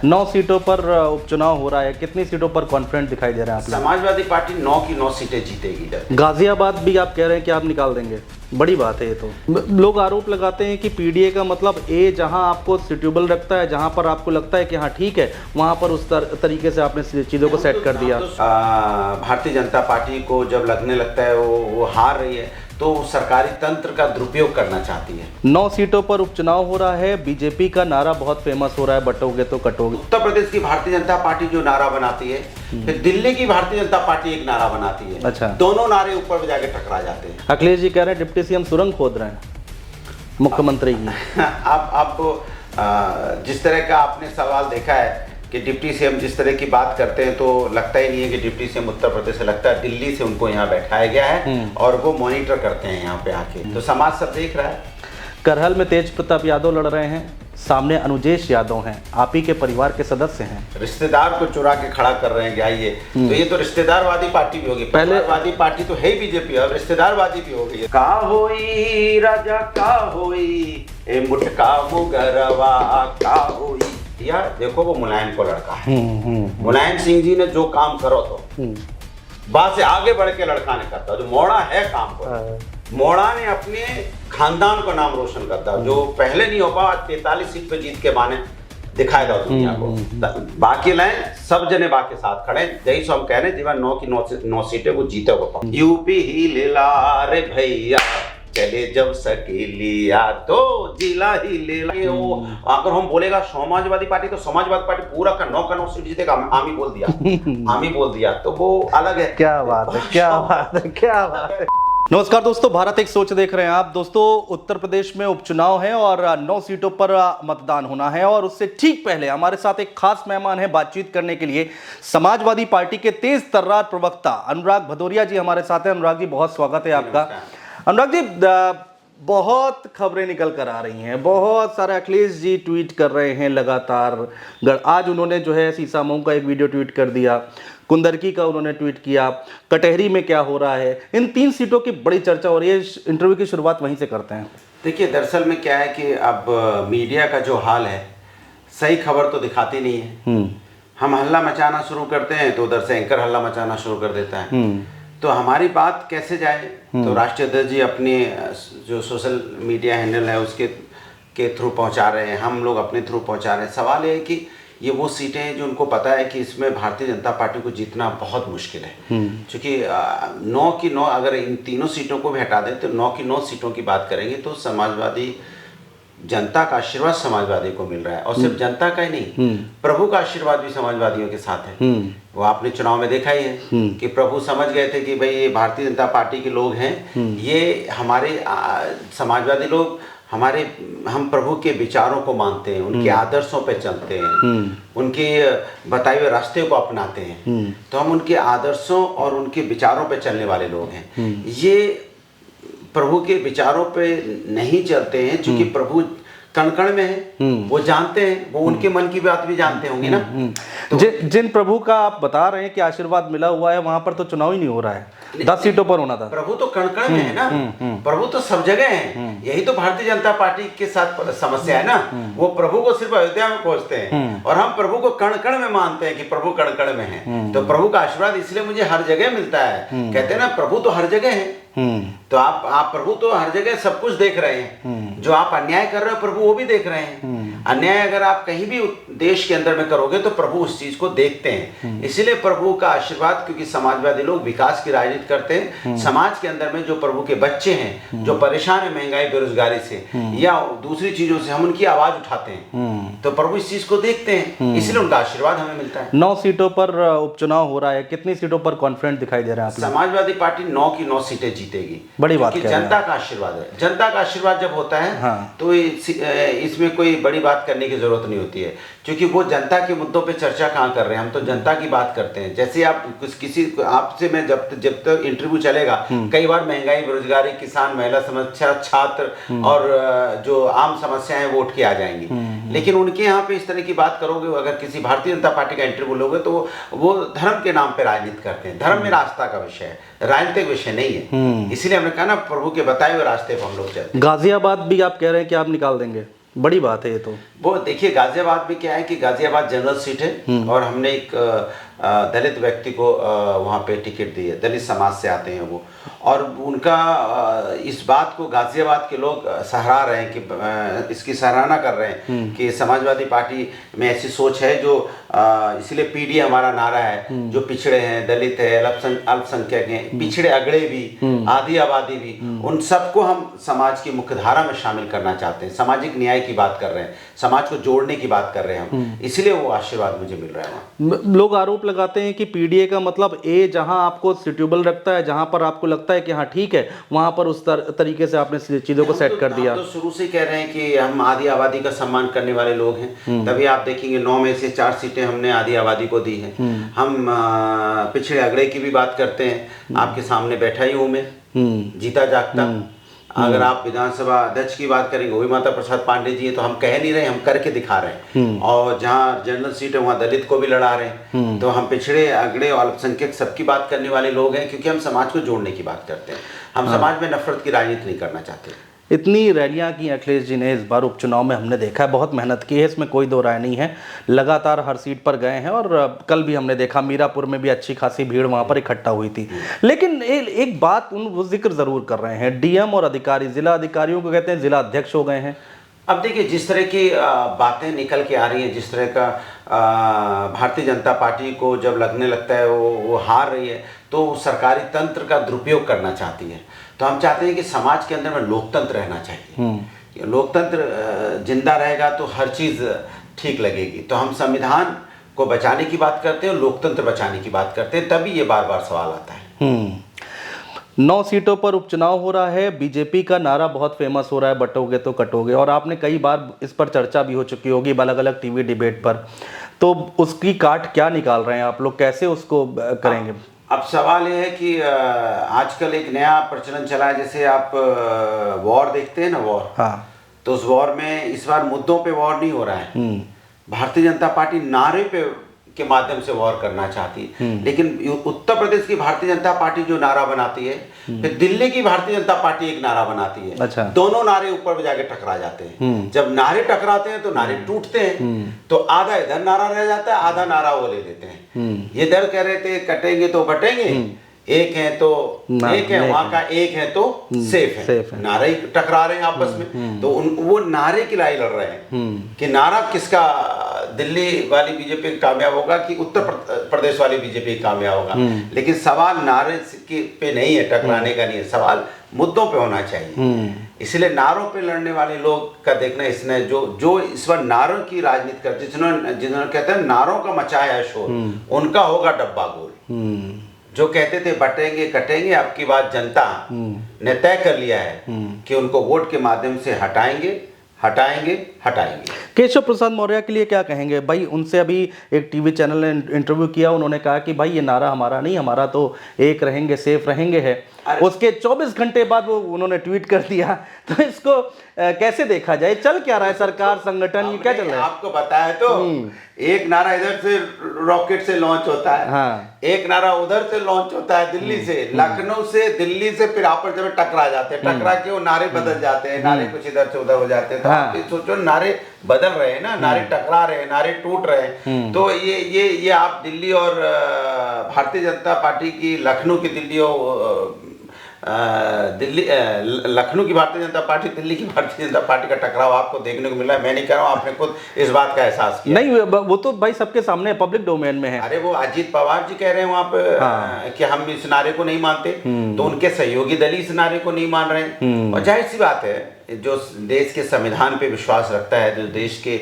9 सीटों पर उपचुनाव हो रहा है, कितनी सीटों पर कॉन्फिडेंट दिखाई दे रहा है आप? समाजवादी पार्टी 9 की 9 सीटें जीतेगी। गाजियाबाद भी आप कह रहे हैं कि आप निकाल देंगे, बड़ी बात है ये तो। लोग आरोप लगाते हैं कि पीडीए का मतलब ए जहां आपको सूटेबल रखता है, जहां पर आपको लगता है कि हाँ ठीक है, वहां पर उस तरीके से आपने चीज़ों को सेट कर दिया। भारतीय जनता पार्टी को जब लगने लगता है वो हार रही है तो सरकारी तंत्र का दुरुपयोग करना चाहती है। 9 सीटों पर उपचुनाव हो रहा है, बीजेपी का नारा बहुत फेमस हो रहा है, बटोगे तो कटोगे। उत्तर प्रदेश की भारतीय जनता पार्टी जो नारा बनाती है, फिर दिल्ली की भारतीय जनता पार्टी एक नारा बनाती है। अच्छा। दोनों नारे ऊपर जाके टकरा जाते हैं। अखिलेश जी कह रहे हैं डिप्टी सीएम सुरंग खोद रहे हैं मुख्यमंत्री की। आप जिस तरह का आपने सवाल देखा है कि डिप्टी सीएम जिस तरह की बात करते हैं तो लगता ही नहीं है कि डिप्टी सीएम उत्तर प्रदेश से, लगता है दिल्ली से उनको यहाँ बैठाया गया है और वो मॉनिटर करते हैं यहाँ पे आके। तो समाज सब देख रहा है। करहल में तेज प्रताप यादव लड़ रहे हैं, सामने अनुजेश यादव हैं, आप ही के परिवार के सदस्य हैं। रिश्तेदार को चुरा के खड़ा कर रहे हैं क्या ये? तो ये तो रिश्तेदारवादी पार्टी भी होगी। परिवारवादी पार्टी तो है बीजेपी, अब रिश्तेदारवादी भी हो गई है। का होई राजा का होई ए मुटका मुगरवा का होई। यार देखो वो मुलायम को लड़का है। मुलायम सिंह जी ने जो काम करो तो बात से आगे बढ़ के लड़का ने करता, जो मोड़ा है काम को। मोड़ा ने अपने खानदान को नाम रोशन करता, जो पहले नहीं हो पा 43 सीट पे जीत के माने दिखाए दो दुनिया को। बाकी लाइन सब जने बाकी साथ खड़े, यही सो हम कह रहे हैं जीवन 9 की 9 सीटें को जीते हो। यूपी ही ले ला रे भैया, चले जब सकेलिया तो जिला ही ले ला। अगर हम बोलेगा समाजवादी पार्टी तो समाजवादी पार्टी पूरा का 9 सीट जीतेगा। आमी बोल दिया आमी बोल दिया तो वो अलग है। क्या बात है, क्या बात है, क्या बात है। नमस्कार दोस्तों, भारत एक सोच देख रहे हैं आप। दोस्तों उत्तर प्रदेश में उपचुनाव है और 9 सीटों पर मतदान होना है और उससे ठीक पहले हमारे साथ एक खास मेहमान है बातचीत करने के लिए। समाजवादी पार्टी के तेज तर्रार प्रवक्ता अनुराग भदौरिया जी हमारे साथ हैं। अनुराग जी बहुत स्वागत है आपका। अनुराग जी, बहुत खबरें निकल कर आ रही हैं, बहुत सारे अखिलेश जी ट्वीट कर रहे हैं लगातार। आज उन्होंने जो है सीसामऊ का एक वीडियो ट्वीट कर दिया, कुंदरकी का उन्होंने ट्वीट किया, कटहरी में क्या हो रहा है। इन 3 सीटों की बड़ी चर्चा हो रही है। इंटरव्यू की शुरुआत वहीं से करते हैं। देखिए दरअसल में क्या है कि अब मीडिया का जो हाल है, सही खबर तो दिखाती नहीं है। हम हल्ला मचाना शुरू करते हैं तो उधर से एंकर हल्ला मचाना शुरू कर देता है। तो हमारी बात कैसे जाए? तो राष्ट्रीय अध्यक्ष जी अपने जो सोशल मीडिया हैंडल है उसके थ्रू पहुंचा रहे हैं, हम लोग अपने थ्रू पहुंचा रहे हैं। सवाल ये है कि ये वो सीटें हैं जो उनको पता है कि इसमें भारतीय जनता पार्टी को जीतना बहुत मुश्किल है। क्योंकि 9 की 9 अगर इन तीनों सीटों को भी हटा दें तो 9 की 9 सीटों की बात करेंगे तो समाजवादी जनता का आशीर्वाद समाजवादी को मिल रहा है। और सिर्फ जनता का ही नहीं, प्रभु का आशीर्वाद भी समाजवादियों के साथ है। वो आपने चुनाव में देखा ही है कि प्रभु समझ गए थे कि भाई ये भारतीय जनता पार्टी के लोग हैं, ये हमारे समाजवादी लोग हम प्रभु के विचारों को मानते हैं, उनके आदर्शों पे चलते हैं, उनके बताए हुए रास्ते को अपनाते हैं। तो हम उनके आदर्शों और उनके विचारों पे चलने वाले लोग हैं। ये प्रभु के विचारों पे नहीं चलते हैं क्योंकि प्रभु कण कण में है, वो जानते हैं, वो उनके मन की बात भी जानते होंगे ना। तो जिन प्रभु का आप बता रहे हैं कि आशीर्वाद मिला हुआ है, वहां पर तो चुनाव ही नहीं हो रहा है। 10 सीटों पर होना था। प्रभु तो कण कण में है ना, प्रभु तो सब जगह है। यही तो भारतीय जनता पार्टी के साथ समस्या है ना। वो प्रभु को सिर्फ अयोध्या में खोजते हैं और हम प्रभु को कण कण में मानते हैं कि प्रभु कण कण में है। तो प्रभु का आशीर्वाद इसलिए मुझे हर जगह मिलता है। कहते हैं ना प्रभु तो हर जगह है। तो आप प्रभु तो हर जगह सब कुछ देख रहे हैं। जो आप अन्याय कर रहे हो प्रभु वो भी देख रहे हैं। अन्याय अगर आप कहीं भी देश के अंदर में करोगे तो प्रभु उस चीज को देखते हैं। इसीलिए प्रभु का आशीर्वाद, क्योंकि समाजवादी लोग विकास की राजनीति करते हैं। समाज के अंदर में जो प्रभु के बच्चे हैं, जो परेशान है महंगाई बेरोजगारी से या दूसरी चीजों से, हम उनकी आवाज उठाते हैं। तो प्रभु इस चीज को देखते हैं, इसलिए उनका आशीर्वाद हमें मिलता है। 9 सीटों पर उपचुनाव हो रहा है, कितनी सीटों पर कॉन्फिडेंट दिखाई दे रहा है? समाजवादी पार्टी 9 की 9 सीटें जीतेगी। बड़ी बात है। जनता का आशीर्वाद है। जनता का आशीर्वाद जब होता है तो इसमें कोई बड़ी बात करने की जरूरत नहीं होती है, क्योंकि वो जनता के मुद्दों पे चर्चा कहाँ कर रहे हैं। हम तो जनता की बात करते हैं। जैसे आप किसी आपसे मैं जब तक इंटरव्यू चलेगा, कई बार महंगाई बेरोजगारी, किसान महिला समस्या, छात्र और जो आम समस्याएं वो उठ के आ जाएंगी। लेकिन उनके यहाँ पे इस तरह की बात करोगे, अगर किसी भारतीय जनता पार्टी का इंटरव्यू लोगे तो वो धर्म के नाम पे राजनीति करते हैं। धर्म में आस्था का विषय है, राजनीतिक विषय नहीं है। इसलिए हमने कहा ना प्रभु के बताए हुए रास्ते पर हम लोग चलते हैं। गाजियाबाद भी आप कह रहे हैं कि आप निकाल देंगे? बड़ी बात है ये तो। वो देखिए गाजियाबाद में क्या है कि गाजियाबाद जनरल सीट है और हमने एक दलित व्यक्ति को वहाँ पे टिकट दी है, दलित समाज से आते हैं वो, और उनका इस बात को गाजियाबाद के लोग सराह रहे हैं कि इसकी सराहना कर रहे हैं कि समाजवादी पार्टी में ऐसी सोच है जो इसलिए पीडी हमारा नारा है, जो पिछड़े हैं, दलित है, अल्पसंख्यक हैं, पिछड़े अगड़े भी, आधी आबादी भी, उन सबको हम समाज की मुख्यधारा में शामिल करना चाहते हैं, सामाजिक न्याय की बात कर रहे हैं, समाज को जोड़ने की बात कर रहे हैं हम, इसलिए वो आशीर्वाद मुझे मिल रहा है वहाँ। लोग आरोप लगाते हैं कि पीडीए का मतलब ए जहां आपको सूटेबल रखता है, जहां पर आपको लगता है कि हाँ ठीक है, वहां पर उस तरीके से आपने चीजों को सेट कर दिया। तो शुरू से कह रहे हैं कि हम आधी आबादी का सम्मान करने वाले लोग हैं, तभी आप देखेंगे 9 में से 4 सीटें हमने आधी आबादी को दी है। हम पिछड़े अगड़े की भी बात करते हैं, आपके सामने बैठा ही हूँ मैं, जीता जागता। अगर आप विधानसभा अध्यक्ष की बात करेंगे वो भी माता प्रसाद पांडे जी है, तो हम कह नहीं रहे, हम करके दिखा रहे हैं। और जहाँ जनरल सीट है वहाँ दलित को भी लड़ा रहे हैं, तो हम पिछड़े अगड़े और अल्पसंख्यक सबकी बात करने वाले लोग हैं, क्योंकि हम समाज को जोड़ने की बात करते हैं, हम समाज में नफरत की राजनीति नहीं करना चाहते। इतनी रैलियां की अखिलेश जी ने इस बार उपचुनाव में, हमने देखा है बहुत मेहनत की है, इसमें कोई दो राय नहीं है, लगातार हर सीट पर गए हैं और कल भी हमने देखा मीरापुर में भी अच्छी खासी भीड़ वहां पर इकट्ठा हुई थी। लेकिन एक बात वो जिक्र जरूर कर रहे हैं, डीएम और अधिकारी, जिला अधिकारियों को कहते हैं जिला अध्यक्ष हो गए हैं। अब देखिए जिस तरह की बातें निकल के आ रही हैं, जिस तरह का भारतीय जनता पार्टी को जब लगने लगता है वो हार रही है, तो सरकारी तंत्र का दुरुपयोग करना चाहती है। तो हम चाहते हैं कि समाज के अंदर में लोकतंत्र रहना चाहिए, लोकतंत्र जिंदा रहेगा तो हर चीज़ ठीक लगेगी। तो हम संविधान को बचाने की बात करते हैं और लोकतंत्र बचाने की बात करते हैं, तभी ये बार बार सवाल आता है। 9 सीटों पर उपचुनाव हो रहा है, बीजेपी का नारा बहुत फेमस हो रहा है, बटोगे तो कटोगे, और आपने कई बार इस पर चर्चा भी हो चुकी होगी अलग अलग टीवी डिबेट पर, तो उसकी काट क्या निकाल रहे हैं आप लोग, कैसे उसको करेंगे? अब सवाल ये है कि आजकल एक नया प्रचलन चला है, जैसे आप वॉर देखते हैं ना, वॉर, हाँ, तो उस वॉर में इस बार मुद्दों पे वॉर नहीं हो रहा है, भारतीय जनता पार्टी नारे पे के माध्यम से वॉर करना चाहती है। लेकिन उत्तर प्रदेश की भारतीय जनता पार्टी जो नारा बनाती है, फिर दिल्ली की भारतीय जनता पार्टी एक नारा बनाती है। अच्छा। दोनों नारे ऊपर जाके टकरा जाते हैं। जब नारे टकराते हैं तो नारे टूटते हैं, तो आधा इधर नारा रह जाता है, आधा नारा वो ले लेते हैं। ये दर कह रहे थे कटेंगे तो बटेंगे, एक है तो एक है, वहां का एक है तो सेफ है, नारे ही टकरा रहे हैं आपस में। तो वो नारे की लड़ाई लड़ रहे हैं कि नारा किसका, दिल्ली वाली बीजेपी कामयाब होगा कि उत्तर प्रदेश वाली बीजेपी कामयाब होगा। लेकिन सवाल नारे पे नहीं है, टकराने का नहीं है, सवाल मुद्दों पे होना चाहिए। इसलिए नारों पे लड़ने वाले लोग का देखना, इसने जो इस बार नारों की राजनीति करते, जिन्होंने कहते हैं नारों का मचाया शोर, उनका होगा डब्बा गोल। जो कहते थे बटेंगे कटेंगे, अब की बात जनता ने तय कर लिया है कि उनको वोट के माध्यम से हटाएंगे। केशव प्रसाद मौर्य के लिए क्या कहेंगे भाई? उनसे अभी एक टीवी चैनल ने इंटरव्यू किया, उन्होंने कहा कि भाई ये नारा हमारा नहीं, हमारा तो एक रहेंगे सेफ रहेंगे है। उसके 24 घंटे बाद वो उन्होंने ट्वीट कर दिया। तो इसको कैसे देखा जाए? चल क्या रहा है सरकार, संगठन, ये क्या चल रहा है? आपको बताया तो एक नारा इधर से रॉकेट से लॉन्च होता है, हाँ। एक नारा उधर से लॉन्च होता है दिल्ली से, लखनऊ से, दिल्ली से, फिर आपस में टकरा जाते हैं, टकरा के वो नारे बदल जाते हैं, नारे कुछ इधर से उधर हो जाते हैं। तो हाँ। आप सोचो नारे बदल रहे हैं ना, नारे टकरा रहे हैं, नारे टूट रहे हैं। तो ये आप दिल्ली और भारतीय जनता पार्टी की, लखनऊ की दिल्ली और लखनऊ की भारतीय जनता पार्टी, दिल्ली की भारतीय जनता पार्टी का टकराव आपको देखने को मिला है। मैं नहीं कह रहा हूँ, आपने खुद इस बात का एहसास किया। नहीं, वो तो भाई सबके सामने पब्लिक डोमेन में है। अरे वो अजीत पवार जी कह रहे हैं वहां पे, हाँ। कि हम इस नारे को नहीं मानते, तो उनके सहयोगी दल इस नारे को नहीं मान रहे हैं। और जाहिर सी बात है, जो देश के संविधान पे विश्वास रखता है, जो देश के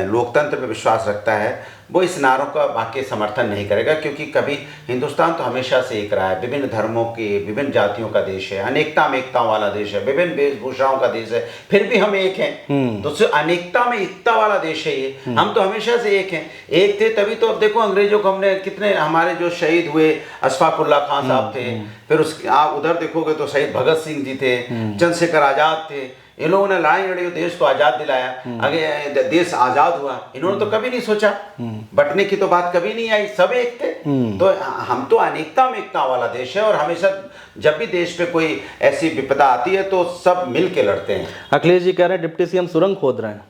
लोकतंत्र पे विश्वास रखता है, वो इस नारों का वाकई समर्थन नहीं करेगा। क्योंकि कभी हिंदुस्तान तो हमेशा से एक रहा है, विभिन्न धर्मों के, विभिन्न जातियों का देश है, अनेकता में एकता वाला देश है, विभिन्न वेशभूषाओं का देश है, फिर भी हम एक हैं। तो अनेकता में एकता वाला देश है ये, हम तो हमेशा से एक हैं। एक थे तभी तो, अब देखो अंग्रेजों को हमने कितने, हमारे जो शहीद हुए अशफाकुल्ला खान साहब थे, फिर आप उधर देखोगे तो शहीद भगत सिंह जी थे, चंद्रशेखर आजाद थे, इन लोगों ने लड़ाई लड़ी, देश को आजाद दिलाया, आगे देश आजाद हुआ। इन्होंने तो कभी नहीं सोचा, बंटने की तो बात कभी नहीं आई, सब एक थे। तो हम तो अनेकता में एकता वाला देश है, और हमेशा जब भी देश पे कोई ऐसी विपदा आती है तो सब मिल के लड़ते हैं। अखिलेश जी कह रहे हैं डिप्टी सीएम सुरंग खोद रहे हैं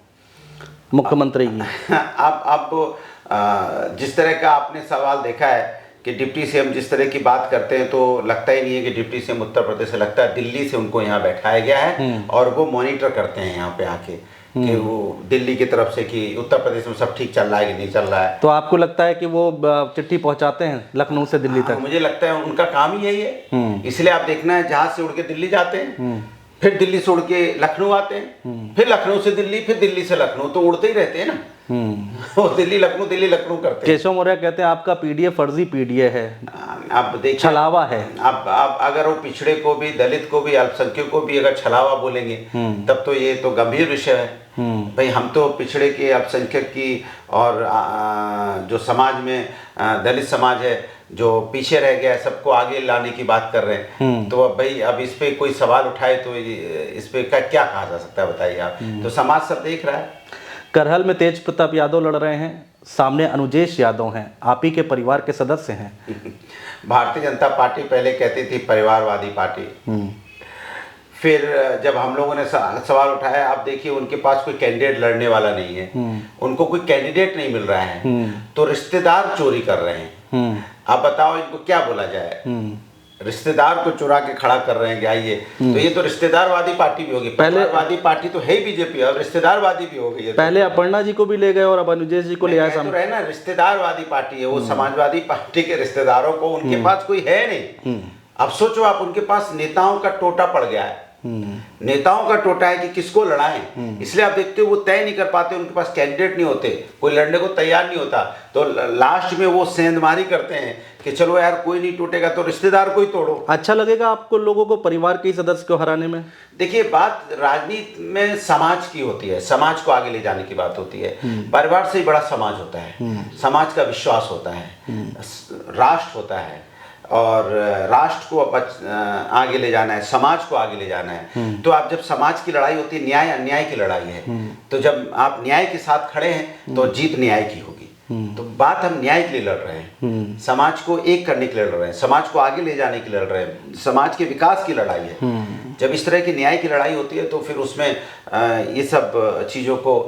मुख्यमंत्री की। अब जिस तरह का आपने सवाल देखा है कि डिप्टी सीएम जिस तरह की बात करते हैं, तो लगता ही नहीं है कि डिप्टी सीएम उत्तर प्रदेश से, लगता है दिल्ली से उनको यहाँ बैठाया गया है और वो मॉनिटर करते हैं यहाँ पे आके कि वो दिल्ली की तरफ से कि उत्तर प्रदेश में सब ठीक चल रहा है कि नहीं चल रहा है। तो आपको लगता है कि वो चिट्ठी पहुंचाते हैं लखनऊ से दिल्ली तक? मुझे लगता है उनका काम ही यही है। इसलिए आप देखना है जहाज से उड़ के दिल्ली जाते हैं, फिर दिल्ली से उड़ के लखनऊ आते हैं, फिर लखनऊ से दिल्ली, फिर दिल्ली से लखनऊ, तो उड़ते ही रहते हैं ना। वो दिल्ली लखनऊ करते हैं। केशव मौर्य कहते हैं आपका पीडीए फर्जी पीडीए है, अब देखिए छलावा है। अब अगर वो पिछड़े को भी, दलित को भी, अल्पसंख्यक को भी अगर छलावा बोलेंगे तब तो ये तो गंभीर विषय है। भाई हम तो पिछड़े के, अल्पसंख्यक की और जो समाज में दलित समाज है जो पीछे रह गया है, सबको आगे लाने की बात कर रहे हैं। तो अब भाई अब इस पे कोई सवाल उठाए तो इस पे क्या कहा जा सकता है, बताइए आप। तो समाज सब देख रहा है। करहल में तेज प्रताप यादव लड़ रहे हैं, सामने अनुजेश यादव हैं, आप ही के परिवार के सदस्य हैं। भारतीय जनता पार्टी पहले कहती थी परिवारवादी पार्टी, फिर जब हम लोगों ने सवाल उठाया, आप देखिए उनके पास कोई कैंडिडेट लड़ने वाला नहीं है, उनको कोई कैंडिडेट नहीं मिल रहा है, तो रिश्तेदार चोरी कर रहे हैं। आप बताओ इनको क्या बोला जाए? रिश्तेदार को चुरा के खड़ा कर रहे हैं कि आइए, तो ये तो रिश्तेदारवादी पार्टी भी होगी। परिवारवादी पार्टी तो है ही बीजेपी, अब रिश्तेदारवादी भी हो गई है। पहले अपर्णा जी को भी ले गए और अब अनुजेश जी को ले आए सामने। तो रहे ना, रिश्तेदारवादी पार्टी है वो, समाजवादी पार्टी के रिश्तेदारों को उनके पास कोई है नहीं। अब सोचो आप, उनके पास नेताओं का टोटा पड़ गया है, नेताओं का टोटा है कि किसको लड़ाएं। इसलिए आप देखते हो वो तय नहीं कर पाते, उनके पास कैंडिडेट नहीं होते, कोई लड़ने को तैयार नहीं होता, तो लास्ट में वो सेंधमारी करते हैं कि चलो यार कोई नहीं टूटेगा तो रिश्तेदार को ही तोड़ो। अच्छा लगेगा आपको लोगों को परिवार के सदस्य को हराने में? देखिए बात राजनीति में समाज की होती है, समाज को आगे ले जाने की बात होती है। परिवार से ही बड़ा समाज होता है, समाज का विश्वास होता है, राष्ट्र होता है, और राष्ट्र को आगे ले जाना है, समाज को आगे ले जाना है। तो आप जब समाज की लड़ाई होती है, न्याय अन्याय की लड़ाई है, तो जब आप न्याय के साथ खड़े हैं तो जीत न्याय की होगी। तो बात हम न्याय के लिए लड़ रहे हैं, समाज को एक करने के लिए लड़ रहे हैं, समाज को आगे ले जाने के लिए लड़ रहे हैं, समाज के विकास की लड़ाई है। जब इस तरह की न्याय की लड़ाई होती है तो फिर उसमें ये सब चीज़ों को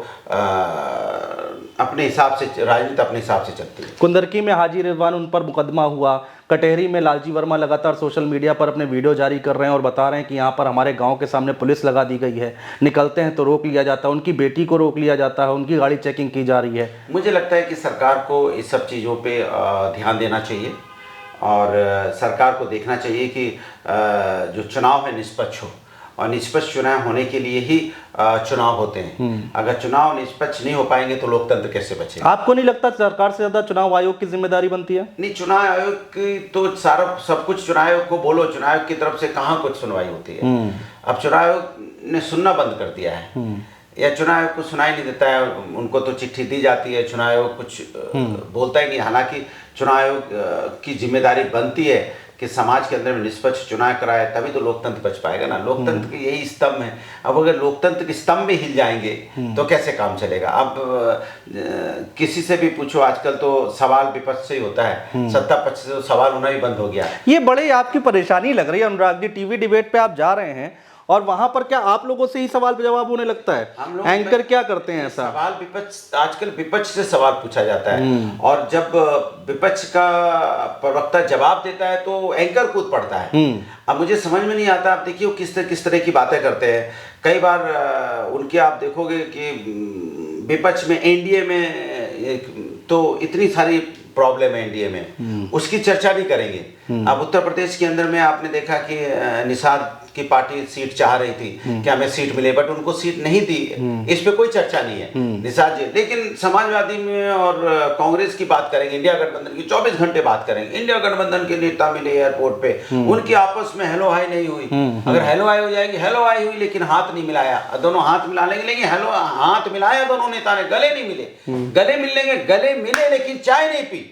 अपने हिसाब से, राजनीति अपने हिसाब से चलती है। कुंदरकी में हाजी रिजवान, उन पर मुकदमा हुआ। कटहरी में लालजी वर्मा लगातार सोशल मीडिया पर अपने वीडियो जारी कर रहे हैं और बता रहे हैं कि यहाँ पर हमारे गांव के सामने पुलिस लगा दी गई है, निकलते हैं तो रोक लिया जाता है, उनकी बेटी को रोक लिया जाता है, उनकी गाड़ी चेकिंग की जा रही है। मुझे लगता है कि सरकार को इस सब चीज़ों पे ध्यान देना चाहिए, और सरकार को देखना चाहिए कि जो चुनाव है निष्पक्ष हो, और निष्पक्ष चुनाव होने के लिए ही चुनाव होते हैं। अगर चुनाव निष्पक्ष नहीं हो पाएंगे तो लोकतंत्र कैसे बचेगा? आपको नहीं लगता सरकार से ज्यादा चुनाव आयोग की जिम्मेदारी बनती है? नहीं, चुनाव आयोग की तो सारा सब कुछ चुनाव आयोग को बोलो, चुनाव आयोग की तरफ से कहाँ कुछ सुनवाई होती है। अब चुनाव आयोग ने सुनना बंद कर दिया है, या चुनाव आयोग को सुनाई नहीं देता है, उनको तो चिट्ठी दी जाती है, चुनाव आयोग कुछ बोलता ही नहीं। हालांकि चुनाव आयोग की जिम्मेदारी बनती है कि समाज के अंदर में निष्पक्ष चुनाव कराए, तभी तो लोकतंत्र बच पाएगा ना। लोकतंत्र के यही स्तंभ है। अब अगर लोकतंत्र के स्तंभ में हिल जाएंगे तो कैसे काम चलेगा? अब किसी से भी पूछो, आजकल तो सवाल विपक्ष से ही होता है, सत्ता पक्ष से तो सवाल होना ही बंद हो गया। ये बड़े आपकी परेशानी लग रही है अनुराग जी, टीवी डिबेट पे आप जा रहे हैं और वहां पर क्या आप लोगों से ही सवाल पे जवाब होने लगता है? एंकर क्या करते हैं ऐसा? सवाल विपक्ष, आजकल विपक्ष से सवाल पूछा जाता है, और जब विपक्ष का प्रवक्ता जवाब देता है तो एंकर कूद पड़ता है। अब मुझे समझ में नहीं आता, आप देखिए किस तरह की बातें करते हैं। कई बार उनके आप देखोगे कि विपक्ष में, एनडीए में तो इतनी सारी प्रॉब्लम है एनडीए में, उसकी चर्चा नहीं करेंगे। अब उत्तर प्रदेश के अंदर में आपने देखा कि निषाद की पार्टी सीट चाह रही थी कि हमें सीट मिले, बट उनको सीट नहीं दी। इस पे कोई चर्चा नहीं है निषाद जी। लेकिन समाजवादी में और कांग्रेस की बात करेंगे, इंडिया गठबंधन की 24 घंटे बात करेंगे। इंडिया गठबंधन के नेता मिले एयरपोर्ट पे, उनकी आपस में हेलो हाई नहीं हुई। अगर हेलो हाई हो जाएगी, हेलो हाई हुई लेकिन हाथ नहीं मिलाया, दोनों हाथ मिला लेंगे, लेकिन हेलो हाथ मिलाया दोनों नेता ने, गले नहीं मिले। गले मिल लेंगे, गले मिले लेकिन चाय नहीं पी।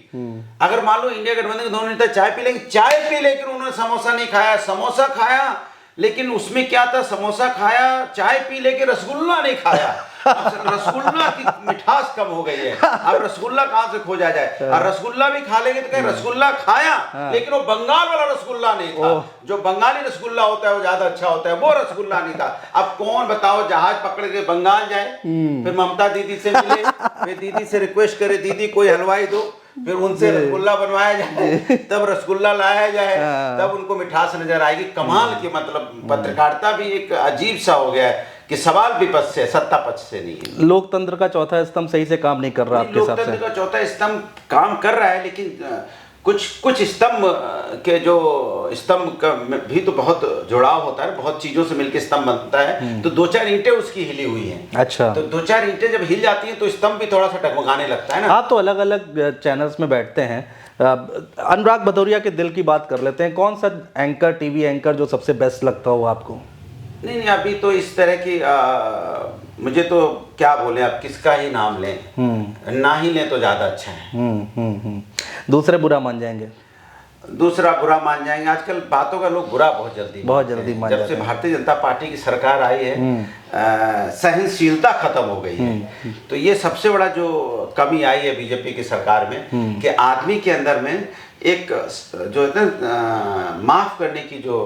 अगर मान लो इंडिया गठबंधन के दोनों नेता चाय पी लेंगे, चाय पी, लेकिन उन्होंने समोसा नहीं खाया। समोसा खाया लेकिन उसमें क्या था, समोसा खाया, चाय पी, लेके रसगुल्ला नहीं खाया। अब रसगुल्ला की मिठास कम हो गई है, अब रसगुल्ला कहाँ से खोजा जाए। और रसगुल्ला भी खा लेंगे तो कहीं रसगुल्ला खाया, लेकिन वो बंगाल वाला रसगुल्ला नहीं था। जो बंगाली रसगुल्ला होता है वो ज्यादा अच्छा होता है, वो रसगुल्ला नहीं था। अब कौन बताओ जहाज पकड़ के बंगाल जाए, फिर ममता दीदी से मिले, फिर दीदी से रिक्वेस्ट करे, दीदी कोई हलवाई दो, फिर उनसे रसगुल्ला बनवाया जाए, तब रसगुल्ला लाया जाए, तब उनको मिठास नजर आएगी। कमाल की मतलब पत्रकारिता भी एक अजीब सा हो गया है कि सवाल विपक्ष से, सत्ता पक्ष से नहीं है। लोकतंत्र का चौथा स्तंभ सही से काम नहीं कर रहा आपके हिसाब से? लोकतंत्र का चौथा स्तंभ काम कर रहा है, लेकिन कुछ स्तंभ के जो स्तंभ का भी तो बहुत जुड़ाव होता है, बहुत चीजों से मिलकर स्तंभ बनता है। तो 2-4 ईंटें उसकी हिली हुई हैं। अच्छा। तो 2-4 ईंटें जब हिल जाती हैं तो स्तंभ भी थोड़ा सा टकमगाने लगता है ना। आप तो अलग अलग चैनल्स में बैठते हैं, अनुराग भदौरिया के दिल की बात कर लेते हैं। कौन सा एंकर, टीवी एंकर जो सबसे बेस्ट लगता हो आपको? नहीं, अभी तो इस तरह की मुझे तो क्या बोले, आप किसका ही नाम लें, ना ही लें तो ज्यादा अच्छा है। दूसरे बुरा मान जाएंगे? दूसरा बुरा मान जाएंगे। आजकल बातों का लोग बुरा बहुत जल्दी मान जाते हैं। जब से भारतीय जनता पार्टी की सरकार आई है, सहनशीलता खत्म हो गई है। तो ये सबसे बड़ा जो कमी आई है बीजेपी की सरकार में, कि आदमी के अंदर में एक जो है ना माफ करने की जो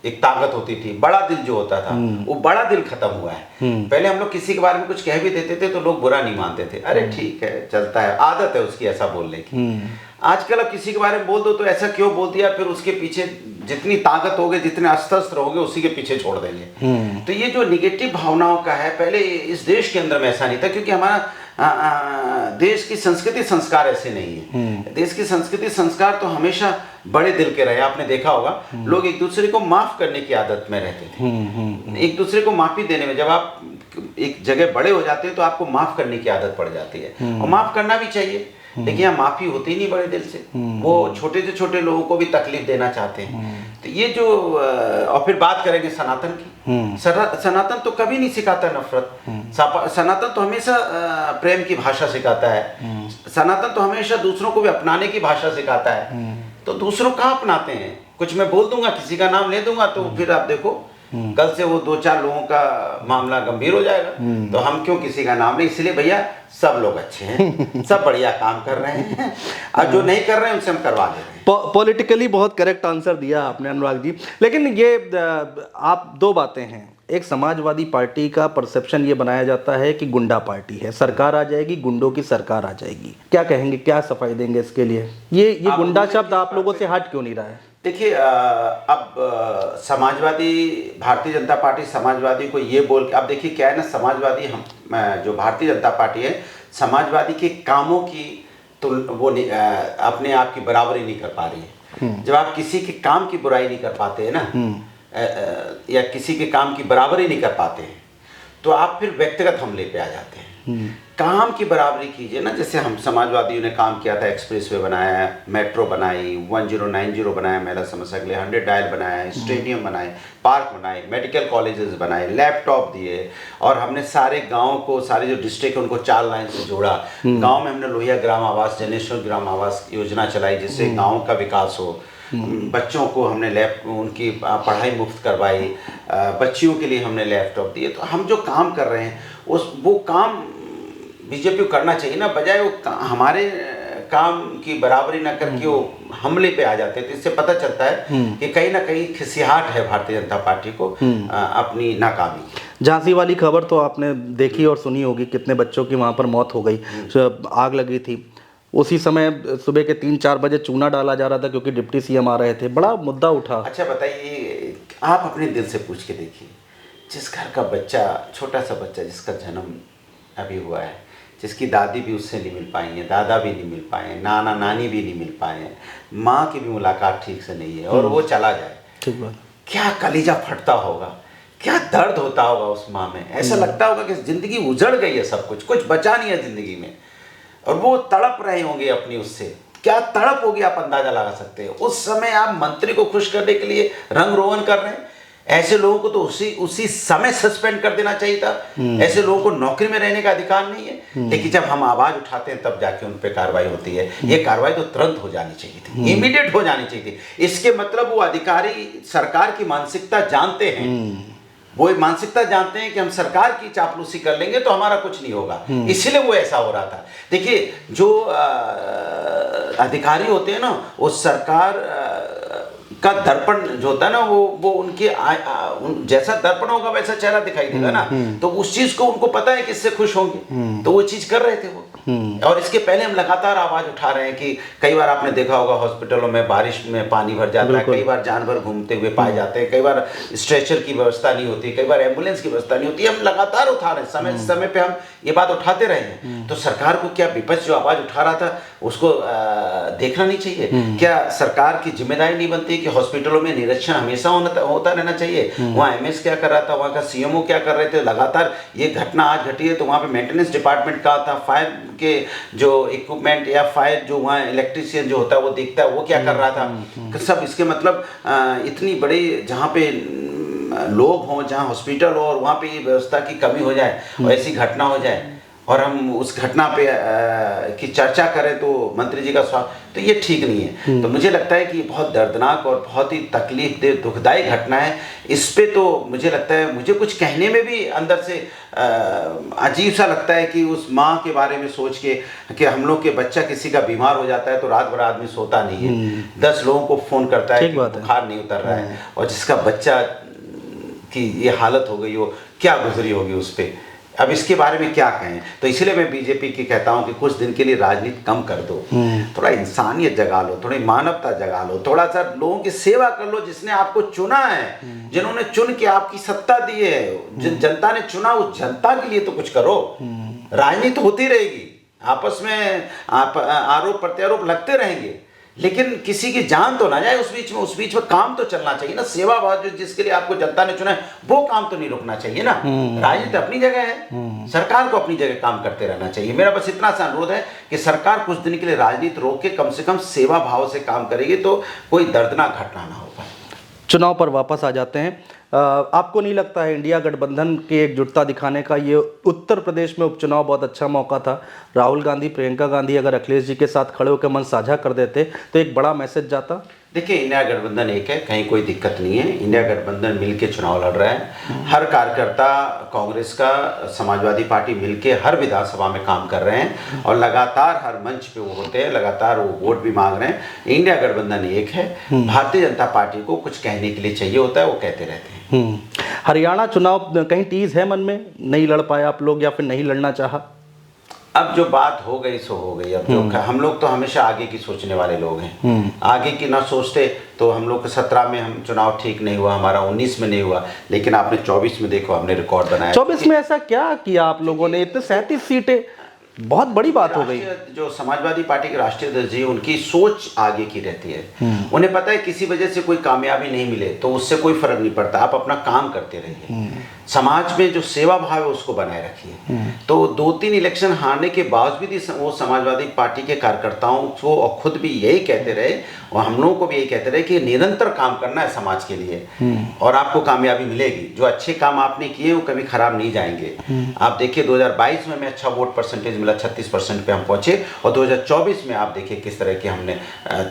एक ताकत होती थी, बड़ा दिल जो होता था, वो बड़ा दिल खत्म हुआ है। पहले हम लोग किसी के बारे में कुछ कह भी देते थे तो लोग बुरा नहीं मानते थे, अरे ठीक है, चलता है, आदत है उसकी ऐसा बोलने की। आजकल अब किसी के बारे में बोल दो तो ऐसा क्यों बोल दिया, फिर उसके पीछे जितनी ताकत होगी, जितने अस्त्र होगे, उसी के पीछे छोड़ देंगे। तो ये जो निगेटिव भावनाओं का है, पहले इस देश के अंदर में ऐसा नहीं था, क्योंकि हमारा देश की संस्कृति संस्कार ऐसे नहीं है। देश की संस्कृति संस्कार तो हमेशा बड़े दिल के रहे। आपने देखा होगा लोग एक दूसरे को माफ करने की आदत में रहते थे, एक दूसरे को माफी देने में। जब आप एक जगह बड़े हो जाते हैं तो आपको माफ करने की आदत पड़ जाती है, और माफ करना भी चाहिए। लेकिन यहाँ माफी होती नहीं बड़े दिल से, वो छोटे से छोटे लोगों को भी तकलीफ देना चाहते हैं। तो ये जो और फिर बात करेंगे सनातन की। सनातन तो कभी नहीं सिखाता नफरत, सनातन तो हमेशा प्रेम की भाषा सिखाता है। सनातन तो हमेशा दूसरों को भी अपनाने की भाषा सिखाता है। तो दूसरों कहाँ अपनाते हैं? कुछ मैं बोल दूंगा, किसी का नाम ले दूंगा, तो फिर आप देखो कल से वो 2-4 लोगों का मामला गंभीर हो जाएगा। तो हम क्यों किसी का नाम नहीं, इसलिए भैया सब लोग अच्छे हैं, सब बढ़िया काम कर रहे हैं, और जो नहीं कर रहे हैं उनसे हम करवा ले रहे हैं। पॉलिटिकली बहुत करेक्ट आंसर दिया आपने अनुराग जी। लेकिन ये आप दो बातें हैं, एक समाजवादी पार्टी का परसेप्शन ये बनाया जाता है कि गुंडा पार्टी है, सरकार आ जाएगी, गुंडों की सरकार आ जाएगी। क्या कहेंगे, क्या सफाई देंगे इसके लिए? ये गुंडा शब्द आप लोगों से हट क्यों नहीं रहा है? देखिए, अब समाजवादी, भारतीय जनता पार्टी समाजवादी को ये बोल के, अब देखिए क्या है ना, समाजवादी जो भारतीय जनता पार्टी है, समाजवादी के कामों की तो वो अपने आप की बराबरी नहीं कर पा रही है। जब आप किसी के काम की बुराई नहीं कर पाते हैं ना, या किसी के काम की बराबरी नहीं कर पाते हैं, तो आप फिर व्यक्तिगत हमले पे आ जाते हैं। काम की बराबरी कीजिए ना। जैसे हम समाजवादियों ने काम किया था, एक्सप्रेसवे बनाया, मेट्रो बनाई, 1090 बनाया महिला समस्या के लिए, 100 डायल बनाया, स्टेडियम बनाए, पार्क बनाए, मेडिकल कॉलेजेस बनाए, लैपटॉप दिए, और हमने सारे गांव को, सारे जो डिस्ट्रिक्ट है उनको 4 लाइन से जोड़ा। गांव में हमने लोहिया ग्राम आवास, जनेश्वर ग्राम आवास योजना चलाई, जिससे गाँव का विकास हो। बच्चों को हमने उनकी पढ़ाई मुफ्त करवाई, बच्चियों के लिए हमने लैपटॉप दिए। तो हम जो काम कर रहे हैं वो काम बीजेपी को करना चाहिए ना, बजाय वो हमारे काम की बराबरी ना करके वो हमले पे आ जाते हैं। तो इससे पता चलता है कि कहीं ना कहीं खिसियाहट है भारतीय जनता पार्टी को अपनी नाकामी। झांसी वाली खबर तो आपने देखी और सुनी होगी, कितने बच्चों की वहाँ पर मौत हो गई, आग लगी थी। उसी समय सुबह के 3-4 बजे चूना डाला जा रहा था क्योंकि डिप्टी सीएम आ रहे थे, बड़ा मुद्दा उठा। अच्छा बताइए, आप अपने दिल से पूछ के देखिए, जिस घर का बच्चा, छोटा सा बच्चा जिसका जन्म अभी हुआ है, जिसकी दादी भी उससे नहीं मिल पाई है, दादा भी नहीं मिल पाए हैं, नाना नानी भी नहीं मिल पाए हैं, माँ की भी मुलाकात ठीक से नहीं है, और वो चला जाए, ठीक बात, क्या कलीजा फटता होगा, क्या दर्द होता होगा उस माँ में। ऐसा लगता होगा कि जिंदगी उजड़ गई है, सब कुछ बचा नहीं है जिंदगी में, और वो तड़प रहे होंगे अपनी, उससे क्या तड़प होगी आप अंदाजा लगा सकते हैं। उस समय आप मंत्री को खुश करने के लिए रंग रोगन कर रहे हैं, ऐसे लोगों को तो उसी उसी समय सस्पेंड कर देना चाहिए था। ऐसे लोगों को नौकरी में रहने का अधिकार नहीं है। लेकिन जब हम आवाज उठाते हैं तब जाके उन पे कार्रवाई होती है। ये कार्रवाई तो तुरंत हो जानी चाहिए थी, इमीडिएट हो जानी चाहिए थी। इसके मतलब वो अधिकारी सरकार की मानसिकता जानते हैं, वो मानसिकता जानते हैं कि हम सरकार की चापलूसी कर लेंगे तो हमारा कुछ नहीं होगा, इसीलिए वो ऐसा हो रहा था। देखिए, जो अधिकारी होते हैं ना, वो सरकार का दर्पण जो होता है ना, वो उनके जैसा दर्पण होगा वैसा चेहरा दिखाई देगा ना, तो उस चीज को उनको पता है कि इससे खुश होंगे, तो वो चीज कर रहे थे वो। और इसके पहले हम लगातार आवाज उठा रहे हैं कि कई बार आपने देखा होगा हॉस्पिटलों में बारिश में पानी भर जाता है, कई बार जानवर घूमते हुए पाए जाते हैं, कई बार स्ट्रेचर की व्यवस्था नहीं होती, कई बार एम्बुलेंस की व्यवस्था नहीं होती। हम लगातार उठा रहे हैं, समय समय पे हम ये बात उठाते रहे हैं। तो सरकार को क्या विपक्ष जो आवाज उठा रहा था उसको देखना नहीं चाहिए? क्या सरकार की जिम्मेदारी नहीं बनती कि हॉस्पिटलों में निरीक्षण हमेशा होता रहना चाहिए? वहाँ एमएस क्या कर रहा था, वहाँ का सीएमओ क्या कर रहे थे? लगातार ये घटना आज घटी है तो वहाँ पे मेंटेनेंस डिपार्टमेंट का था, फायर के जो इक्विपमेंट या फायर जो वहाँ इलेक्ट्रिशियन जो होता है वो देखता है, वो क्या कर रहा था? सब इसके मतलब इतनी बड़ी जहाँ पे लोग हों, जहाँ हॉस्पिटल हो और वहाँ पे ये व्यवस्था की कमी हो जाए और ऐसी घटना हो जाए और हम उस घटना पे की चर्चा करें तो मंत्री जी का स्वागत, तो ये ठीक नहीं है। तो मुझे लगता है कि बहुत दर्दनाक और बहुत ही तकलीफ दुखदायी घटना है। इस पे तो मुझे लगता है, मुझे कुछ कहने में भी अंदर से अजीब सा लगता है कि उस माँ के बारे में सोच के कि हम लोग के बच्चा किसी का बीमार हो जाता है तो रात भर आदमी सोता नहीं है, 10 लोगों को फ़ोन करता है कि बुखार नहीं उतर रहा है, और जिसका बच्चा की ये हालत हो गई हो, क्या गुजरी होगी उस पर। अब इसके बारे में क्या कहें? तो इसलिए मैं बीजेपी की कहता हूं कि कुछ दिन के लिए राजनीति कम कर दो, थोड़ा इंसानियत जगा लो, थोड़ी मानवता जगा लो, थोड़ा सा लोगों की सेवा कर लो। जिसने आपको चुना है, जिन्होंने चुन के आपकी सत्ता दी है, जिन जनता ने चुना, उस जनता के लिए तो कुछ करो। राजनीति होती रहेगी, आपस में आप आरोप प्रत्यारोप लगते रहेंगे, लेकिन किसी की जान तो ना जाए उस बीच में काम तो चलना चाहिए ना। सेवा भाव जो जिसके लिए आपको जनता ने चुना है वो काम तो नहीं रुकना चाहिए ना। राजनीति अपनी जगह है, सरकार को अपनी जगह काम करते रहना चाहिए। मेरा बस इतना सा अनुरोध है कि सरकार कुछ दिन के लिए राजनीति रोक के कम से कम सेवा भाव से काम करेगी तो कोई दर्दनाक घटना ना हो पाए। चुनाव पर वापस आ जाते हैं। आपको नहीं लगता है इंडिया गठबंधन की एकजुटता दिखाने का ये उत्तर प्रदेश में उपचुनाव बहुत अच्छा मौका था? राहुल गांधी, प्रियंका गांधी अगर अखिलेश जी के साथ खड़े होकर मन साझा कर देते तो एक बड़ा मैसेज जाता। देखिए, इंडिया गठबंधन एक है, कहीं कोई दिक्कत नहीं है। इंडिया गठबंधन मिलके चुनाव लड़ रहा है। हर कार्यकर्ता, कांग्रेस का, समाजवादी पार्टी मिलके हर विधानसभा में काम कर रहे हैं और लगातार हर मंच पे वो होते हैं, लगातार वो वोट भी मांग रहे हैं। इंडिया गठबंधन एक है। भारतीय जनता पार्टी को कुछ कहने के लिए चाहिए होता है, वो कहते रहते हैं। हरियाणा चुनाव कहीं टीज है मन में, नहीं लड़ पाए आप लोग या फिर नहीं लड़ना चाहा? अब जो बात हो गई सो हो गई। अब जो हम लोग तो हमेशा आगे की सोचने वाले लोग हैं। आगे की ना सोचते तो हम लोग 17 में हम चुनाव ठीक नहीं हुआ, हमारा 19 में नहीं हुआ, लेकिन आपने 24 में देखो हमने रिकॉर्ड बनाया। 24 में ऐसा क्या किया आप लोगों ने? इतने 37 सीटें, बहुत बड़ी बात हो गई। जो समाजवादी पार्टी के राष्ट्रीय अध्यक्ष जी, उनकी सोच आगे की रहती है। उन्हें पता है किसी वजह से कोई कामयाबी नहीं मिले तो उससे कोई फर्क नहीं पड़ता, आप अपना काम करते रहिए। समाज में जो सेवा भाव है उसको बनाए रखिए। तो 2-3 इलेक्शन हारने के बावजूद भी वो समाजवादी पार्टी के कार्यकर्ताओं को और खुद भी यही कहते रहे और हम लोगों को भी यही कहते रहे कि निरंतर काम करना है समाज के लिए और आपको कामयाबी मिलेगी। जो अच्छे काम आपने किए वो कभी खराब नहीं जाएंगे। आप देखिए 2022 में हमें अच्छा वोट परसेंटेज मिला, 36% पे हम पहुंचे, और 2024 में आप देखिए किस तरह की हमने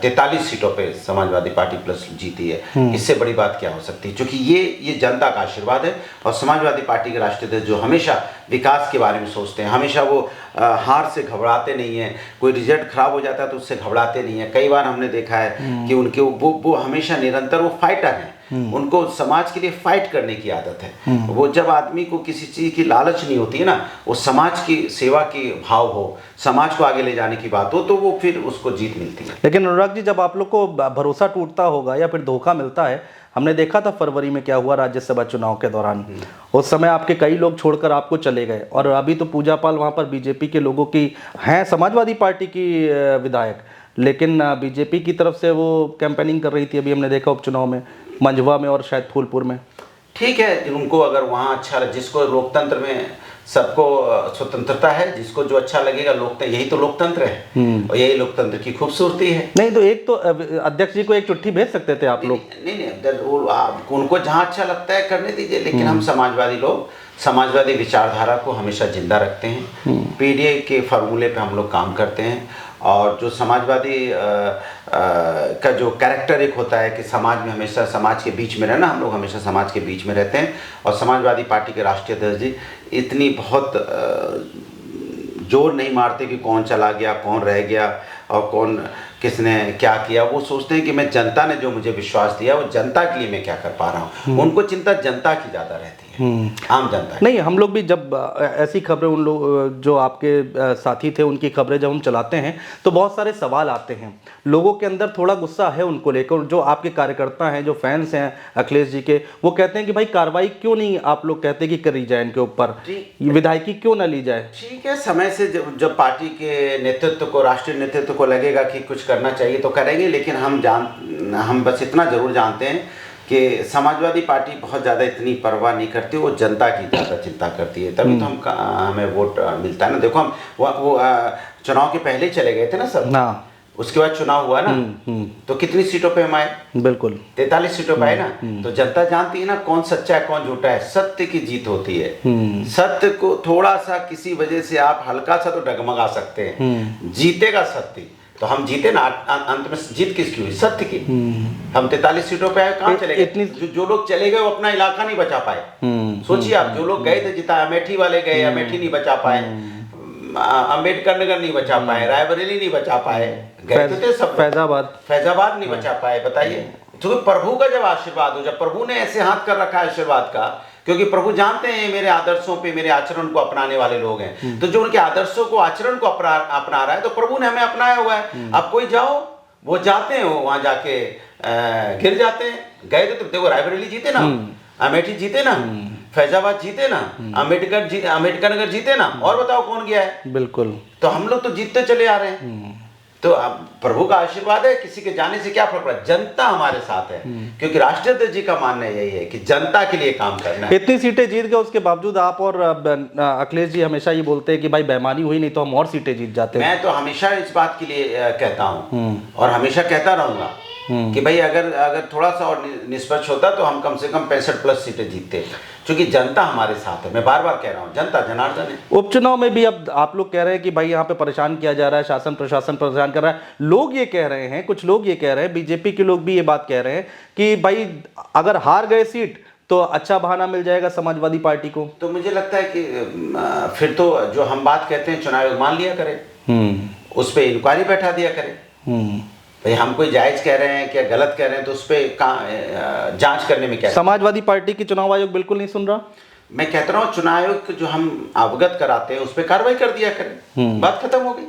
43 सीटों पे समाजवादी पार्टी प्लस जीती है। इससे बड़ी बात क्या हो सकती है? क्योंकि ये जनता का आशीर्वाद है और समाजवादी पार्टी के राष्ट्रीय अध्यक्ष जो हमेशा विकास के बारे में सोचते हैं, हमेशा वो हार से घबराते नहीं हैं। कोई रिजल्ट खराब हो जाता है तो उससे घबराते नहीं हैं। कई बार हमने देखा है कि उनके वो हमेशा निरंतर वो फाइटर हैं। उनको समाज के लिए फाइट करने की आदत है। वो जब आदमी को किसी चीज़ की लालच नहीं होती है ना, वो समाज की सेवा की भाव हो, समाज को आगे ले जाने की बात हो, तो वो फिर उसको जीत मिलती है। लेकिन अनुराग जी, जब आप लोग को भरोसा टूटता होगा या फिर धोखा मिलता है, हमने देखा था फरवरी में क्या हुआ राज्यसभा चुनाव के दौरान। उस समय आपके कई लोग छोड़कर आपको चले गए और अभी तो पूजा पाल वहाँ पर बीजेपी के लोगों की हैं, समाजवादी पार्टी की विधायक, लेकिन बीजेपी की तरफ से वो कैंपेनिंग कर रही थी। अभी हमने देखा उपचुनाव में मंझवा में और शायद फूलपुर में। ठीक है, उनको अगर वहाँ अच्छा, जिसको लोकतंत्र में सबको स्वतंत्रता है, जिसको जो अच्छा लगेगा। लोकतंत्र, यही तो लोकतंत्र है और यही लोकतंत्र की खूबसूरती है। नहीं तो एक तो अध्यक्ष जी को एक चिट्ठी भेज सकते थे आप लोग। नहीं, उनको जहाँ अच्छा लगता है करने दीजिए, लेकिन हम समाजवादी लोग समाजवादी विचारधारा को हमेशा जिंदा रखते हैं। पीडीए के फार्मूले पे हम लोग काम करते हैं और जो समाजवादी का जो कैरेक्टर एक होता है कि समाज में हमेशा समाज के बीच में रहना, हम लोग हमेशा समाज के बीच में रहते हैं। और समाजवादी पार्टी के राष्ट्रीय अध्यक्ष जी इतनी बहुत जोर नहीं मारते कि कौन चला गया, कौन रह गया और कौन किसने क्या किया। वो सोचते हैं कि मैं जनता ने जो मुझे विश्वास दिया वो जनता के लिए मैं क्या कर पा रहा हूँ। उनको चिंता जनता की ज़्यादा रहती है, आम जनता की। नहीं, हम लोग भी जब ऐसी खबरें उन लोग जो आपके साथी थे उनकी खबरें जब हम चलाते हैं तो बहुत सारे सवाल आते हैं, लोगों के अंदर थोड़ा गुस्सा है उनको लेकर। जो आपके कार्यकर्ता हैं, जो फैंस हैं अखिलेश जी के, वो कहते हैं कि भाई कार्रवाई क्यों नहीं आप लोग कहते कि करी जाए इनके ऊपर, विधायकी क्यों ना ली जाए। ठीक है, समय से जब पार्टी के नेतृत्व को, राष्ट्रीय नेतृत्व को लगेगा कि कुछ करना चाहिए तो करेंगे। लेकिन हम बस इतना जरूर जानते हैं कि समाजवादी पार्टी बहुत ज़्यादा इतनी परवाह नहीं करती, वो जनता की ज़्यादा चिंता करती है। तभी तो हमें वोट मिलता है ना। देखो, हम वो चुनाव के पहले ही चले गए थे ना सब। हाँ, उसके बाद चुनाव हुआ ना, तो कितनी सीटों पे हम आए? बिल्कुल 43 सीटों पे आए ना। तो जनता जानती है ना कौन सच्चा है कौन झूठा है। सत्य की जीत होती है। सत्य को थोड़ा सा किसी वजह से आप हल्का सा तो डगमगा सकते हैं, जीतेगा सत्य। तो हम जीते ना, अंत में जीत किसकी हुई? सत्य की। हम 43 सीटों पे आए, कहाँ चले गए? जो लोग चले गए वो अपना इलाका नहीं बचा पाए। सोचिए आप, जो लोग गए थे जिता, अमेठी वाले गए, अमेठी नहीं बचा पाए, अम्बेडकर नगर नहीं बचा पाए, रायबरेली नहीं बचा पाए, गए तो थे सब। फैजाबाद नहीं बचा पाए। बताइए, तो प्रभु का जब आशीर्वाद हो, जब प्रभु ने ऐसे हाथ कर रखा है आशीर्वाद का, क्योंकि प्रभु जानते हैं मेरे आदर्शों पे, मेरे आचरण को अपनाने वाले लोग हैं। तो जो उनके आदर्शों को, आचरण को अपना रहा है, तो प्रभु ने हमें अपनाया हुआ है। अब कोई जाओ, वो जाते हैं, वो वहां जाके गिर जाते हैं। गए तो देखो, रायबरेली जीते ना, अमेठी जीते ना, फैजाबाद जीते ना, अम्बेडकर नगर जीते ना, और बताओ कौन गया है? बिल्कुल। तो हम लोग तो जीतते चले आ रहे हैं। तो अब प्रभु का आशीर्वाद है, किसी के जाने से क्या फर्क पड़ा? जनता हमारे साथ है, क्योंकि राष्ट्रीय अध्यक्ष जी का मानना यही है कि जनता के लिए काम करना है। इतनी सीटें जीत गए, उसके बावजूद आप और अखिलेश जी हमेशा ये बोलते हैं कि भाई बेईमानी हुई, नहीं तो हम और सीटें जीत जाते हैं। मैं तो हमेशा इस बात के लिए कहता हूँ और हमेशा कहता रहूंगा कि भाई अगर थोड़ा सा और निष्पक्ष होता तो हम कम से कम 65+ सीटें जीतते, क्योंकि जनता हमारे साथ है। मैं बार बार कह रहा हूँ, जनता जनार्दन है। उपचुनाव में भी अब आप लोग कह रहे हैं कि भाई यहाँ पे परेशान किया जा रहा है, शासन प्रशासन परेशान कर रहा है। लोग ये कह रहे हैं, कुछ लोग ये कह रहे हैं, बीजेपी के लोग भी ये बात कह रहे हैं कि भाई अगर हार गए सीट तो अच्छा बहाना मिल जाएगा समाजवादी पार्टी को। तो मुझे लगता है कि फिर तो जो हम बात कहते हैं चुनाव आयोग मान लिया करे, उस पर इंक्वायरी बैठा दिया करे। भाई हम कोई जायज कह रहे हैं क्या गलत कह रहे हैं, तो उस पर जांच करने में क्या? समाजवादी पार्टी की चुनाव आयोग बिल्कुल नहीं सुन रहा। मैं कहता रहा हूँ चुनाव आयोग जो हम अवगत कराते हैं उस पर कार्रवाई कर दिया करें, बात खत्म हो गई,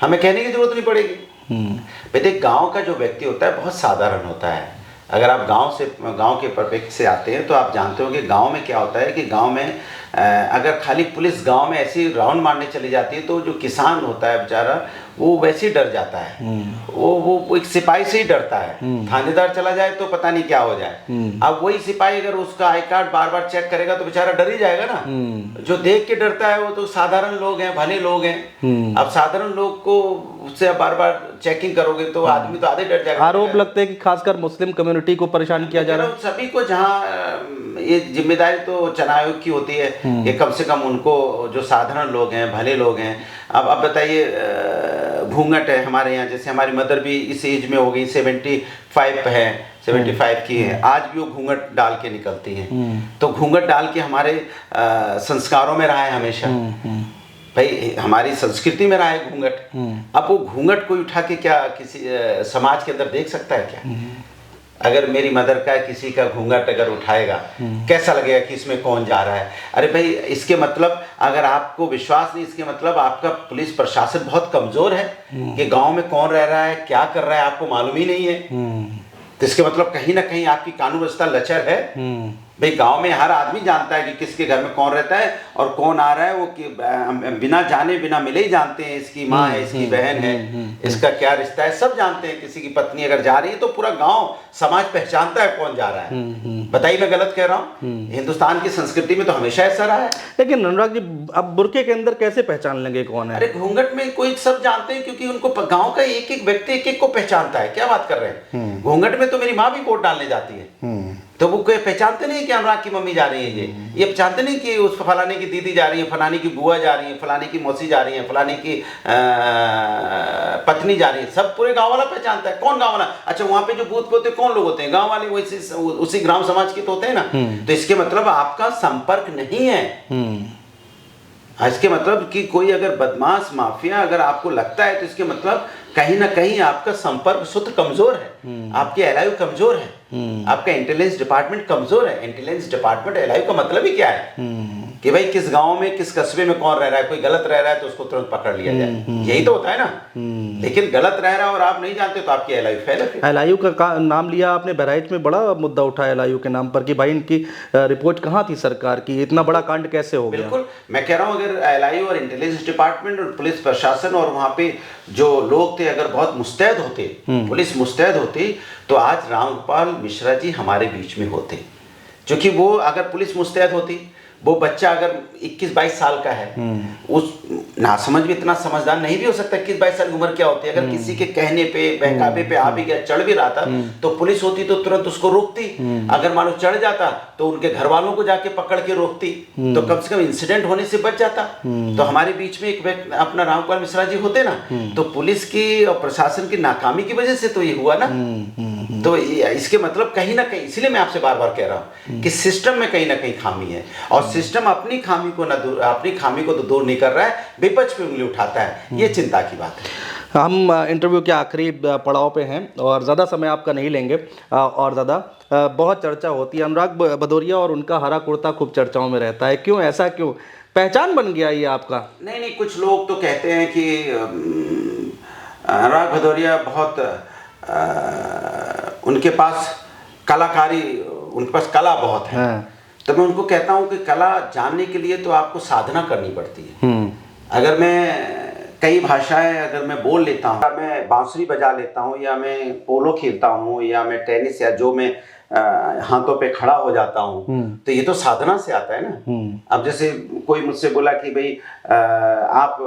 हमें कहने की जरूरत नहीं पड़ेगी। भाई देख, गाँव का जो व्यक्ति होता है बहुत साधारण होता है। अगर आप गांव के परिप्रेक्ष्य से आते हैं तो आप जानते हो कि गांव में क्या होता है कि गांव में अगर खाली पुलिस गांव में ऐसी राउंड मारने चली जाती है तो जो किसान होता है बेचारा वो वैसे ही डर जाता है। वो एक सिपाही से ही डरता है। थानेदार चला जाए तो पता नहीं क्या हो जाए। अब वही सिपाही अगर उसका I card bar bar check करेगा तो बेचारा डर ही जाएगा ना। जो देख के डरता है वो तो साधारण लोग हैं, भले लोग हैं। अब साधारण लोग को उससे बार बार चेकिंग करोगे तो आदमी तो आधे डर जाएगा। आरोप लगते हैं कि खासकर मुस्लिम कम्युनिटी को परेशान किया जा रहा है। सभी को, जहाँ ये जिम्मेदारी तो चुनाव आयोग की होती है कि कम से कम उनको, जो साधारण लोग हैं, भले लोग हैं। अब बताइए, घूंघट है हमारे यहाँ, जैसे हमारी मदर भी इस एज में हो गई, 75 है, 75 की है, आज भी वो घूंघट डाल के निकलती है। तो घूंघट डाल के हमारे संस्कारों में रहा है हमेशा। भाई हमारी संस्कृति में रहा है घूंघट। अब वो घूंघट कोई उठा के क्या किसी समाज के अंदर देख सकता है क्या? अगर मेरी मदर का किसी का घूंघट अगर उठाएगा कैसा लगेगा कि इसमें कौन जा रहा है? अरे भाई, इसके मतलब अगर आपको विश्वास नहीं, इसके मतलब आपका पुलिस प्रशासन बहुत कमजोर है कि गांव में कौन रह रहा है, क्या कर रहा है, आपको मालूम ही नहीं है। तो इसके मतलब कहीं ना कहीं आपकी कानून व्यवस्था लचर है। भाई गांव में हर आदमी जानता है कि किसके घर में कौन रहता है और कौन आ रहा है, वो बिना जाने बिना मिले ही जानते हैं, इसकी माँ है, इसकी बहन है, इसका क्या रिश्ता है, सब जानते हैं। किसी की पत्नी अगर जा रही है तो पूरा गांव समाज पहचानता है कौन जा रहा है। बताइए मैं गलत कह रहा हूँ? हिंदुस्तान की संस्कृति में तो हमेशा ऐसा रहा है। लेकिन अनुराग जी, अब बुर्के के अंदर कैसे पहचान लेंगे कौन है? अरे घूंघट में कोई सब जानते हैं, क्योंकि उनको गांव का एक एक व्यक्ति एक एक को पहचानता है। क्या बात कर रहे हैं? घूंघट में तो मेरी माँ भी वोट डालने जाती है, तो वो कोई पहचानते नहीं कि अनुराग की मम्मी जा रही है, ये पहचानते नहीं कि उस फलाने की दीदी जा रही है, फलाने की बुआ जा रही है, फलाने की मौसी जा रही है, फलाने की पत्नी जा रही है। सब पूरे गांव वाला पहचानता है। कौन गांव वाला? अच्छा, वहां पे जो बूथ पे होते हैं कौन लोग होते हैं? गांव वाले, वैसे उसी ग्राम समाज के तो होते हैं ना। तो इसके मतलब आपका संपर्क नहीं है। इसके मतलब कि कोई अगर बदमाश माफिया अगर आपको लगता है तो इसके मतलब कहीं ना कहीं आपका संपर्क सूत्र कमजोर है, आपके एलआईयू कमजोर है, आपका इंटेलिजेंस डिपार्टमेंट कमजोर है। इंटेलिजेंस डिपार्टमेंट एलआईयू का मतलब ही क्या है कि भाई किस गांव में किस कस्बे में कौन रह रहा है, कोई गलत रह रहा है तो उसको तुरंत पकड़ लिया जाए, यही तो होता है ना। लेकिन गलत रह रहा है और आप नहीं जानते तो आपकी एलआईयू फेल है। एलआईयू का नाम लिया आपने, बहराइच में बड़ा मुद्दा उठा एलआईयू के नाम पर कि भाई इनकी रिपोर्ट कहाँ थी सरकार की, इतना बड़ा कांड कैसे हो गया? बिल्कुल, मैं कह रहा हूँ अगर एलआईयू और इंटेलिजेंस डिपार्टमेंट और पुलिस प्रशासन और वहाँ पे जो लोग थे अगर बहुत मुस्तैद होते, पुलिस मुस्तैद होती, तो आज रामगोपाल मिश्रा जी हमारे बीच में होते। क्योंकि वो अगर पुलिस मुस्तैद होती, वो बच्चा अगर 21-22 साल का है, उस नासमझ भी इतना समझदार नहीं भी हो सकता। 21-22 साल की उम्र क्या होती है? अगर किसी के कहने पे बहकावे पे आ भी गया, चढ़ भी रहा था, तो पुलिस होती तो तुरंत उसको रोकती। अगर मानो चढ़ जाता तो उनके घर वालों को जाके पकड़ के रोकती, तो कम से कम इंसिडेंट होने से बच जाता। तो हमारे बीच में एक व्यक्ति अपना रामगोपाल मिश्रा जी होते ना, तो पुलिस की और प्रशासन की नाकामी की वजह से तो ये हुआ ना। तो इसके मतलब कहीं ना कहीं, इसलिए मैं आपसे बार बार कह रहा हूँ कि सिस्टम में कहीं ना कहीं खामी है, और सिस्टम अपनी खामी को तो दूर नहीं कर रहा है, विपक्ष पे उंगली उठाता है। ये चिंता की बात है। हम इंटरव्यू के आखिरी पड़ाव पे हैं और ज़्यादा समय आपका नहीं लेंगे। और ज़्यादा बहुत चर्चा होती है, अनुराग भदौरिया और उनका हरा कुर्ता खूब चर्चाओं में रहता है। क्यों, ऐसा क्यों? पहचान बन गया ये आपका? नहीं, कुछ लोग तो कहते हैं कि अनुराग भदौरिया बहुत उनके पास कलाकारी, उनके पास कला बहुत है। तो मैं उनको कहता हूँ कि कला जानने के लिए तो आपको साधना करनी पड़ती है। अगर मैं कई भाषाएं अगर मैं बोल लेता हूँ, या मैं बांसुरी बजा लेता हूँ, या मैं पोलो खेलता हूँ, या मैं टेनिस, या जो मैं हाथों पे खड़ा हो जाता हूँ, तो ये तो साधना से आता है ना। अब जैसे कोई मुझसे बोला कि भाई आप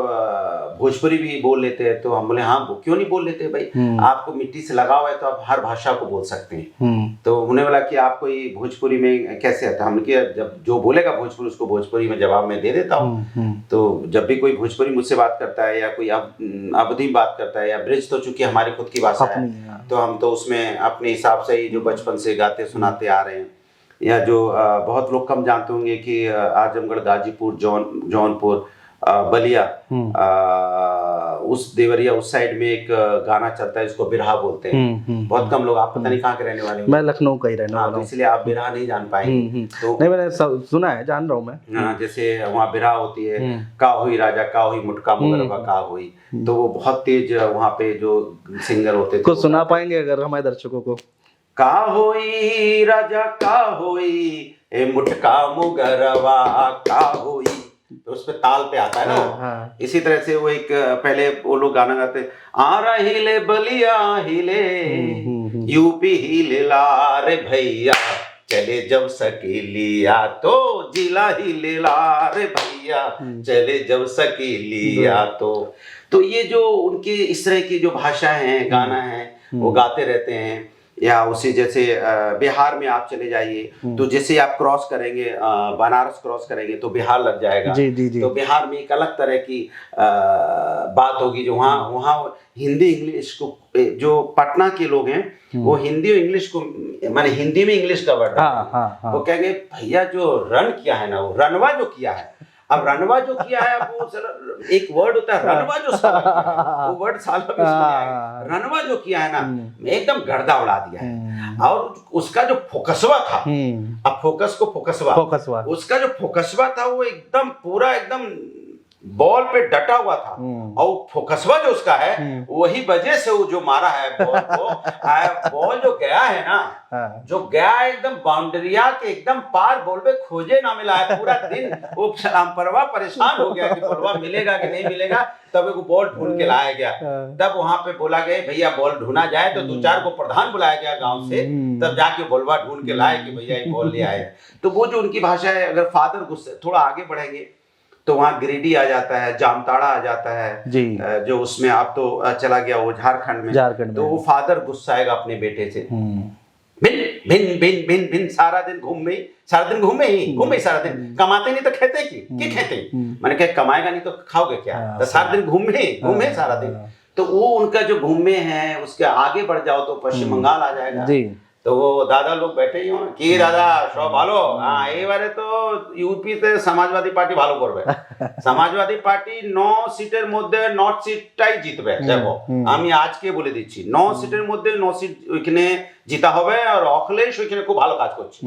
भोजपुरी भी बोल लेते हैं, तो हम बोले हाँ, क्यों नहीं बोल लेते भाई, आपको मिट्टी से लगाव है तो आप हर भाषा को बोल सकते हैं। तो उन्हें बोला कि आपको ये भोजपुरी में कैसे आता है? हमने किया, जब जो बोलेगा भोजपुरी उसको भोजपुरी में जवाब में दे देता हूँ। तो जब भी कोई भोजपुरी मुझसे बात करता है, या कोई अवधी बात करता है, या ब्रिज, तो चूंकि हमारी खुद की भाषा है, तो हम तो उसमें अपने हिसाब से ही जो बचपन से गाते सुनाते आ रहे हैं। या जो बहुत लोग कम जानते होंगे कि आजमगढ़, गाजीपुर, जौनपुर, बलिया, उस देवरिया उस साइड में एक गाना चलता है, इसको बिरहा बोलते हैं। बहुत कम लोग, आप पता नहीं कहाँ के रहने वाले हैं? मैं लखनऊ का ही रहने वाला हूँ, इसलिए आप बिरहा नहीं जान पाएंगे। तो नहीं, मैंने सुना है, जान रहा हूँ मैं। जैसे वहाँ बिरहा होती है, का हुई राजा का हुई मुटका मुगरबा का हुई, तो वो बहुत तेज वहाँ पे जो सिंगर होते थे, कुछ सुना पाएंगे अगर हमारे दर्शकों को? का होई राजा का होई ए मुटका मुगरवा का होई, तो उस पे ताल पे आता है ना। इसी तरह से वो एक पहले वो लोग गाना गाते, आ रही ले बलिया हिले, यूपी हिले ला रे भैया, चले जब सकीलिया तो जिला हिले ला रे भैया, चले जब सकीलिया तो ये जो उनके इस तरह की जो भाषा है, गाना है, वो गाते रहते हैं। या उसी जैसे बिहार में आप चले जाइए, तो जैसे आप क्रॉस करेंगे, बनारस क्रॉस करेंगे तो बिहार लग जाएगा। जी। तो बिहार में एक अलग तरह की बात होगी, जो वहाँ हिंदी इंग्लिश को, जो पटना के लोग हैं वो हिंदी और इंग्लिश को, माने हिंदी में इंग्लिश का वर्ड, वो कहेंगे भैया जो रन किया है ना, वो रनवा जो किया है। अब रनवा जो किया है, अब वो एक वर्ड होता है रनवा जो साला किया है, वो वर्ड साला भी सुना, रनवा जो किया है ना, एकदम गर्दा उड़ा दिया है। और उसका जो फोकसवा था, अब फोकस को फोकसवा, उसका जो फोकसवा था वो एकदम पूरा एकदम बॉल पे डटा हुआ था और फोकसवा जो उसका है वही वजह से वो जो मारा है बॉल को, बॉल जो गया है ना, जो गया एकदम बाउंड्रिया के एकदम पार, बॉल पे खोजे ना मिला है पूरा दिन। वो परवा परेशान हो गया कि बॉलवा मिलेगा कि नहीं मिलेगा, तब एक बॉल ढूंढ के लाया गया। तब वहां पे बोला गया भैया बॉल ढूंढा जाए, तो 2-4 को प्रधान बुलाया गया गांव से, तब जाके बॉलवा ढूंढ के लाए कि भैया ये बॉल ले आए। तो वो जो उनकी भाषा है, अगर फादर गुस्से थोड़ा आगे बढ़ेंगे तो वहाँ गिरिडीह आ जाता है, जामताड़ा आ जाता है जी, जो उसमें आप तो चला गया वो झारखंड में, तो वो फादर गुस्साएगा अपने बेटे से, भिन भिन भिन भिन भिन सारा दिन घूमे सारा दिन, कमाते नहीं तो खेते की खेते, मैंने कहा कमाएगा नहीं तो खाओगे क्या, तो सारा दिन घूमे सारा दिन। तो वो उनका जो घूमे है उसके आगे बढ़ जाओ तो पश्चिम बंगाल आ जाएगा जी। तो वो दादा लोग बैठे ही हो कि दादा सब ভালো, हाँ ये बारे तो यूपी से समाजवादी पार्टी ভালো করবে, समाजवादी पार्टी 9 সিটের মধ্যে 9 সিটটাই জিতবে। দেখো আমি আজকে বলে দিচ্ছি 9 সিটের মধ্যে 9 সিট ওইখানে জিতা হবে, আর অখিলেশ ওইখানে খুব ভালো কাজ করছে।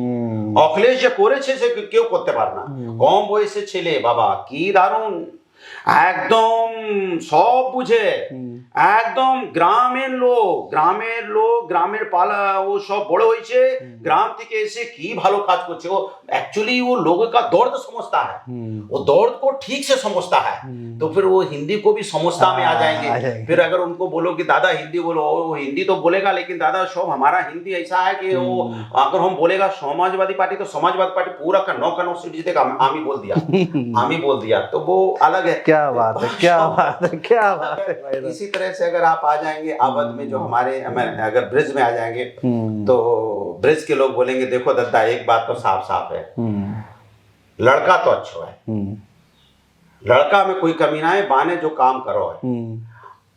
অখিলেশ যে করেছে সে কেউ করতে পারে না, কম বয়সে ছেলে বাবা কি দারুণ, একদম সব বুঝে, একদম গ্রামের লোক গ্রামের পালা ও সব বড় হয়েছে, গ্রাম থেকে এসে কি ভালো কাজ করছে। ও एक्चुअली वो लोगों का दर्द समझता है, वो दर्द को ठीक से समझता है, तो फिर वो हिंदी को भी समझता में आ जाएंगे। फिर अगर उनको बोलो कि दादा हिंदी बोलो, वो हिंदी तो बोलेगा, लेकिन दादा सब हमारा हिंदी ऐसा है कि वो अगर हम बोलेगा समाजवादी पार्टी तो समाजवादी पार्टी पूरा का 9 सीट जीतेगा, आमी बोल दिया तो वो अलग है। क्या बात है। इसी तरह से अगर आप आ जाएंगे अवध में, जो हमारे अगर ब्रिज में आ जाएंगे तो ब्रिज के लोग बोलेंगे देखो दद्दा एक बात तो साफ है, लड़का तो अच्छा है, लड़का में कोई कमी ना है, बाने जो काम करो है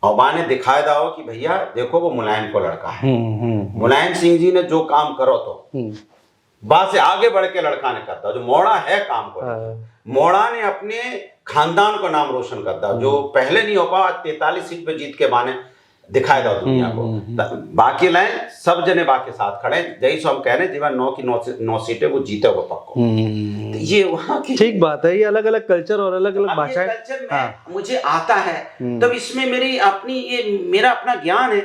और बाने दिखाए दाओ कि भैया देखो वो मुलायम को लड़का है, मुलायम सिंह जी ने जो काम करो तो बात से आगे बढ़ के लड़का ने करता, जो मोड़ा है काम को, मोड़ा ने अपने खानदान को नाम रोशन करता, जो पहले नहीं हो पाया 43 सीट पे जीत के बाने दिखाए दो दुनिया को। बाकी लाइन सब जने बाकी साथ खड़े, जैसे हम कह रहे जीवन 9 की 9 सीटें वो जीते हुए पक्को। तो ये वहाँ की ठीक बात है, ये अलग अलग कल्चर और अलग अलग भाषाएं कल्चर में मुझे आता है, तब इसमें मेरी अपनी ये मेरा अपना ज्ञान है।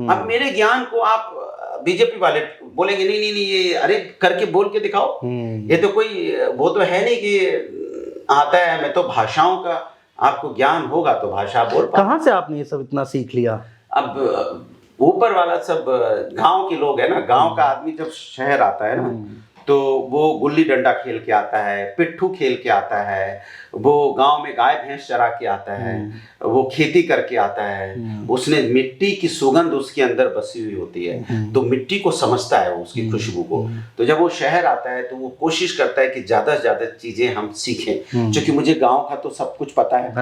अब मेरे ज्ञान को आप बीजेपी वाले बोलेंगे नहीं ये अरे करके बोल के दिखाओ, ये तो कोई वो तो है नहीं कि आता है, मैं तो भाषाओं का आपको ज्ञान होगा तो भाषा बोल। कहाँ से आपने ये सब इतना सीख लिया? अब ऊपर वाला सब गांव के लोग है ना, गांव का आदमी जब शहर आता है ना तो वो गुल्ली डंडा खेल के आता है, पिट्ठू खेल के आता है, वो गांव में गाय भैंस चरा के आता है, वो खेती करके आता है, उसने मिट्टी की सुगंध उसके अंदर बसी हुई होती है, तो मिट्टी को समझता है वो, उसकी खुशबू को। तो जब वो शहर आता है तो वो कोशिश करता है कि ज्यादा से ज्यादा चीजें हम सीखें, क्योंकि मुझे गांव का तो सब कुछ पता है।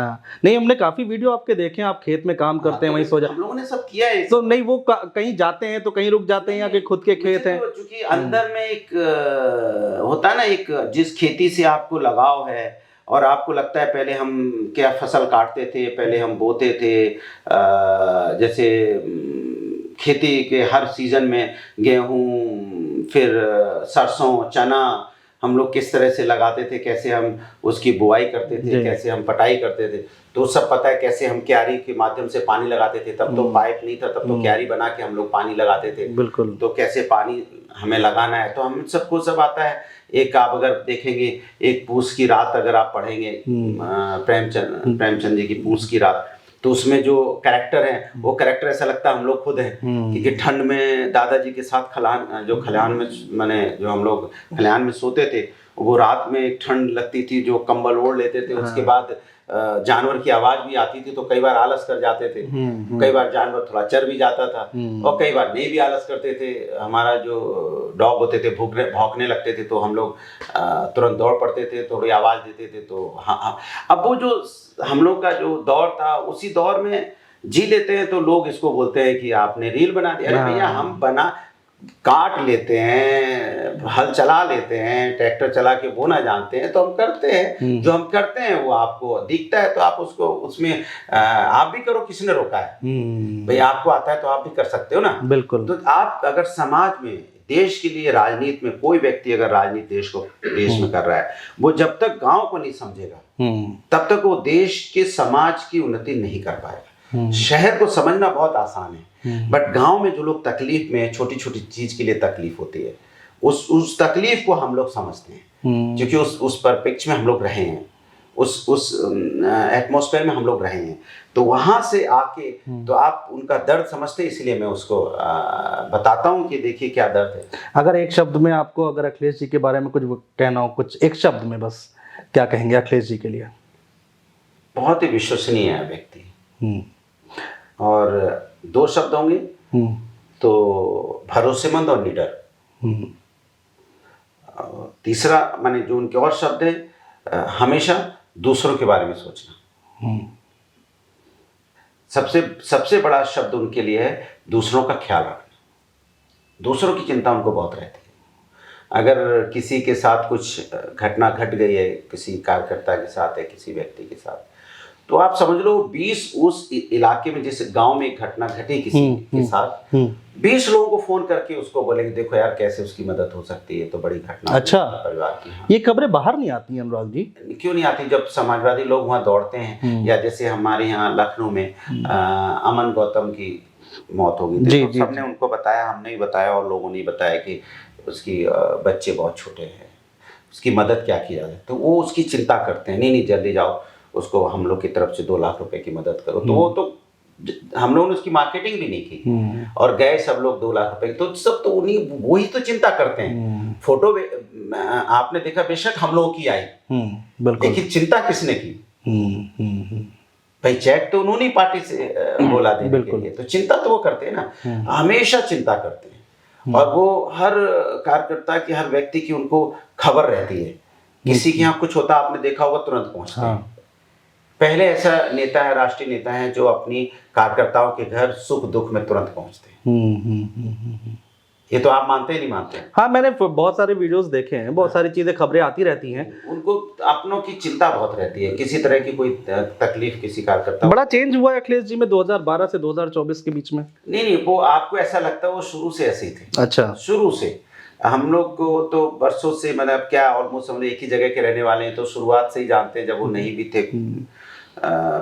नहीं, हमने काफी वीडियो आपके देखे, आप खेत में काम करते हैं, वहीं सो जाते, हम लोगों ने सब किया है। तो नहीं वो कहीं जाते हैं तो कहीं रुक जाते हैं या कि खुद के खेत हैं? क्योंकि अंदर में एक होता है ना, एक जिस खेती से आपको लगाव है और आपको लगता है पहले हम क्या फसल काटते थे, पहले हम बोते थे, जैसे खेती के हर सीजन में गेहूं, फिर सरसों, चना हम लोग किस तरह से लगाते थे, कैसे हम उसकी बुआई करते थे, कैसे हम पटाई करते थे, तो सब पता है। कैसे हम क्यारी के माध्यम से पानी लगाते थे, तब तो पाइप नहीं था, तब तो क्यारी बना के हम लोग पानी लगाते थे। बिल्कुल। तो कैसे पानी हमें लगाना है, तो हम सबको सब आता है। एक आप अगर देखेंगे, एक पूस की रात अगर आप पढ़ेंगे प्रेमचंद जी की पूस की रात, तो उसमें जो कैरेक्टर है वो कैरेक्टर ऐसा लगता है हम लोग खुद हैं, क्योंकि ठंड में दादाजी के साथ खलिहान में माने जो हम लोग खलिहान में सोते थे, वो रात में एक ठंड लगती थी, जो कंबल ओढ़ लेते थे। उसके बाद जानवर की आवाज भी आती थी, तो कई बार आलस कर जाते थे, कई बार जानवर थोड़ा चर भी जाता था, और कई बार नहीं भी आलस करते थे। हमारा जो डॉग होते थे भौंकने लगते थे, तो हम लोग तुरंत दौड़ पड़ते थे, थोड़ी आवाज देते थे। तो हाँ, अब वो जो हम लोग का जो दौर था, उसी दौर में जी लेते हैं, तो लोग इसको बोलते हैं कि आपने रील बना दिया। अरे भैया, हम काट लेते हैं, हल चला लेते हैं, ट्रैक्टर चला के बोना जानते हैं, तो हम करते हैं। जो हम करते हैं वो आपको दिखता है, तो आप उसको उसमें आप भी करो, किसने रोका है? भाई आपको आता है तो आप भी कर सकते हो ना। बिल्कुल। तो आप अगर समाज में देश के लिए राजनीति में कोई व्यक्ति अगर राजनीति देश में कर रहा है, वो जब तक गांव को नहीं समझेगा तब तक वो देश के समाज की उन्नति नहीं कर पाएगा। शहर को समझना बहुत आसान है, बट गांव में जो लोग तकलीफ में, छोटी छोटी चीज के लिए तकलीफ होती है, उस तकलीफ को हम लोग समझते हैं, क्योंकि उस परिप्रेक्ष्य में हम लोग रहे हैं, उस एटमॉस्फेयर में हम लोग रहे हैं, तो वहां से आके तो आप उनका दर्द समझते हैं। इसलिए मैं उसको बताता हूँ कि देखिए क्या दर्द है। अगर एक शब्द में आपको, अगर अखिलेश जी के बारे में कुछ कहना हो, कुछ एक शब्द में बस, क्या कहेंगे अखिलेश जी के लिए? बहुत ही विश्वसनीय है व्यक्ति, और 2 शब्द होंगे तो भरोसेमंद और निडर। तीसरा माने जो उनके और शब्द है, हमेशा दूसरों के बारे में सोचना। सबसे बड़ा शब्द उनके लिए है दूसरों का ख्याल रखना। दूसरों की चिंता उनको बहुत रहती है। अगर किसी के साथ कुछ घटना घट गई है, किसी कार्यकर्ता के साथ है, किसी व्यक्ति के साथ, तो आप समझ लो 20 उस इलाके में, जैसे गांव में एक घटना घटी किसी के साथ, 20 लोगों को फोन करके उसको बोलेंगे देखो यार कैसे उसकी मदद हो सकती है, तो बड़ी घटना। अच्छा, परिवार की। हाँ। ये खबरें बाहर नहीं आती हैं अनुराग जी? क्यों नहीं आती? जब समाजवादी लोग वहाँ दौड़ते हैं, या जैसे हमारे यहाँ लखनऊ में अमन गौतम की मौत हो गई थी, तो सबने उनको बताया, हमने भी बताया और लोगों ने बताया कि उसकी बच्चे बहुत छोटे हैं, उसकी मदद क्या की जाए, तो वो उसकी चिंता करते हैं, नहीं जल्दी जाओ, उसको हम लोग की तरफ से 2 लाख रुपए की मदद करो। तो वो तो हम लोगों ने उसकी मार्केटिंग भी नहीं की, और गए सब लोग 2 लाख रुपए, तो सब तो उन्हीं वही तो चिंता करते हैं। फोटो आपने देखा बेशक हम लोगों की आई, लेकिन चिंता किसने की? भाई चेक तो उन्होंने पार्टी से बोला देने के लिए, तो चिंता तो वो करते हैं ना, हमेशा चिंता करते हैं। और वो हर कार्यकर्ता की, हर व्यक्ति की उनको खबर रहती है। किसी के यहाँ कुछ होता आपने देखा होगा, तुरंत पहुंचते हैं। पहले ऐसा नेता है, राष्ट्रीय नेता है, जो अपनी कार्यकर्ताओं के घर सुख दुख में तुरंत पहुंचते हैं। ये तो आप मानते ही नहीं मानते? हाँ, मैंने बहुत सारे वीडियोस देखे हैं, बहुत सारी चीजें, खबरें आती रहती हैं। उनको अपनों की चिंता बहुत रहती है, किसी तरह की कोई तकलीफ किसी कार्यकर्ता। बड़ा चेंज हुआ है अखिलेश जी में 2012 से 2024 के बीच में? नहीं, वो आपको ऐसा लगता है, वो शुरू से ऐसे ही थे। अच्छा। शुरू से हम लोग को तो बरसों से, मतलब क्या ऑलमोस्ट हम एक ही जगह के रहने वाले हैं, तो शुरुआत से ही जानते हैं, जब वो नहीं भी थे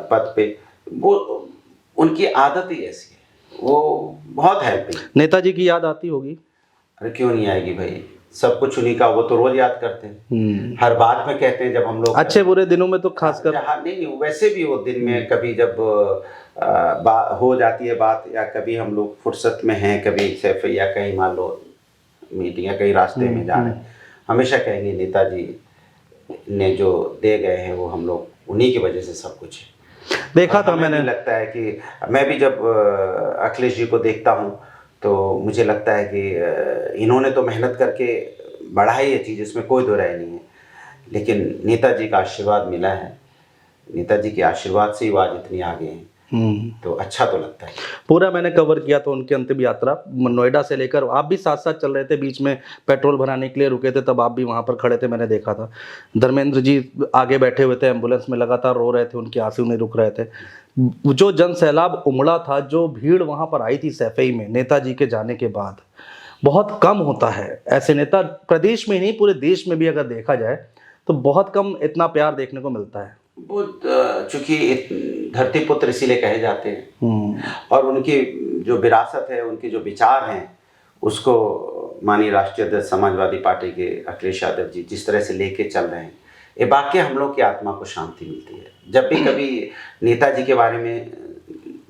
पद पे, वो उनकी आदत ही ऐसी है, वो बहुत हेल्पिंग। नेताजी की याद आती होगी? अरे क्यों नहीं आएगी भाई, सब कुछ उन्हीं का, वो तो रोज याद करते हैं, हर बात में कहते हैं। जब हम लोग अच्छे बुरे दिनों में तो खासकर, नहीं वैसे भी वो दिन में कभी जब हो जाती है बात, या कभी हम लोग फुर्सत में हैं, कभी सिर्फ या कहीं मान लो मीटिंग या कहीं रास्ते में जा रहे हैं, हमेशा कहेंगे नेताजी ने जो दे गए हैं वो हम लोग, उन्हीं की वजह से सब कुछ है। देखा था मैंने। लगता है कि मैं भी जब अखिलेश जी को देखता हूँ तो मुझे लगता है कि इन्होंने तो मेहनत करके बढ़ाई है चीज़, इसमें कोई दो राय नहीं है, लेकिन नेताजी का आशीर्वाद मिला है, नेताजी के आशीर्वाद से ही वो आज इतनी आगे हैं, तो अच्छा तो लगता है। पूरा मैंने कवर किया था उनकी अंतिम यात्रा, नोएडा से लेकर, आप भी साथ साथ चल रहे थे, बीच में पेट्रोल भराने के लिए रुके थे, तब आप भी वहां पर खड़े थे, मैंने देखा था। धर्मेंद्र जी आगे बैठे हुए थे, एम्बुलेंस में लगातार रो रहे थे, उनके आंसू नहीं रुक रहे थे। जो जन सैलाब उमड़ा था, जो भीड़ वहां पर आई थी सैफई में नेताजी के जाने के बाद, बहुत कम होता है ऐसे नेता, प्रदेश में नहीं पूरे देश में भी अगर देखा जाए तो बहुत कम इतना प्यार देखने को मिलता है। वो चूंकि धरती पुत्र इसीलिए कहे जाते हैं, और उनकी जो विरासत है, उनके जो विचार हैं, उसको माननीय राष्ट्रीय अध्यक्ष समाजवादी पार्टी के अखिलेश यादव जी जिस तरह से लेके चल रहे हैं, ये वाकई हम लोग की आत्मा को शांति मिलती है। जब भी कभी नेताजी के बारे में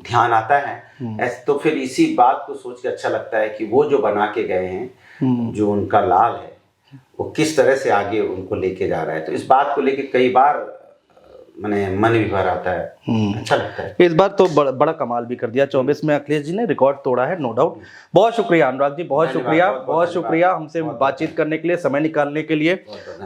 ध्यान आता है ऐसे, तो फिर इसी बात को सोच के अच्छा लगता है कि वो जो बना के गए हैं, जो उनका लाल है, वो किस तरह से आगे उनको लेके जा रहा है। तो इस बात को लेके कई बार मैंने मन भी भर आता है, अच्छा लगता है। इस बार तो बड़ा कमाल भी कर दिया 24 में अखिलेश जी ने, रिकॉर्ड तोड़ा है, नो डाउट। बहुत शुक्रिया अनुराग जी, बहुत शुक्रिया, बहुत शुक्रिया हमसे बातचीत करने के लिए, समय निकालने के लिए।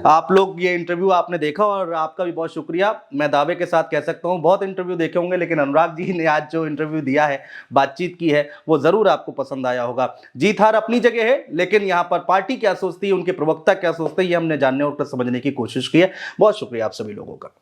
आप लोग ये इंटरव्यू आपने देखा, और आपका भी बहुत शुक्रिया। मैं दावे के साथ कह सकता हूँ बहुत इंटरव्यू देखे होंगे, लेकिन अनुराग जी ने आज जो इंटरव्यू दिया है, बातचीत की है, वो जरूर आपको पसंद आया होगा। जीत हार अपनी जगह है, लेकिन यहाँ पर पार्टी क्या सोचती है, उनके प्रवक्ता क्या सोचते हैं, ये हमने जानने और समझने की कोशिश की है। बहुत शुक्रिया आप सभी लोगों का।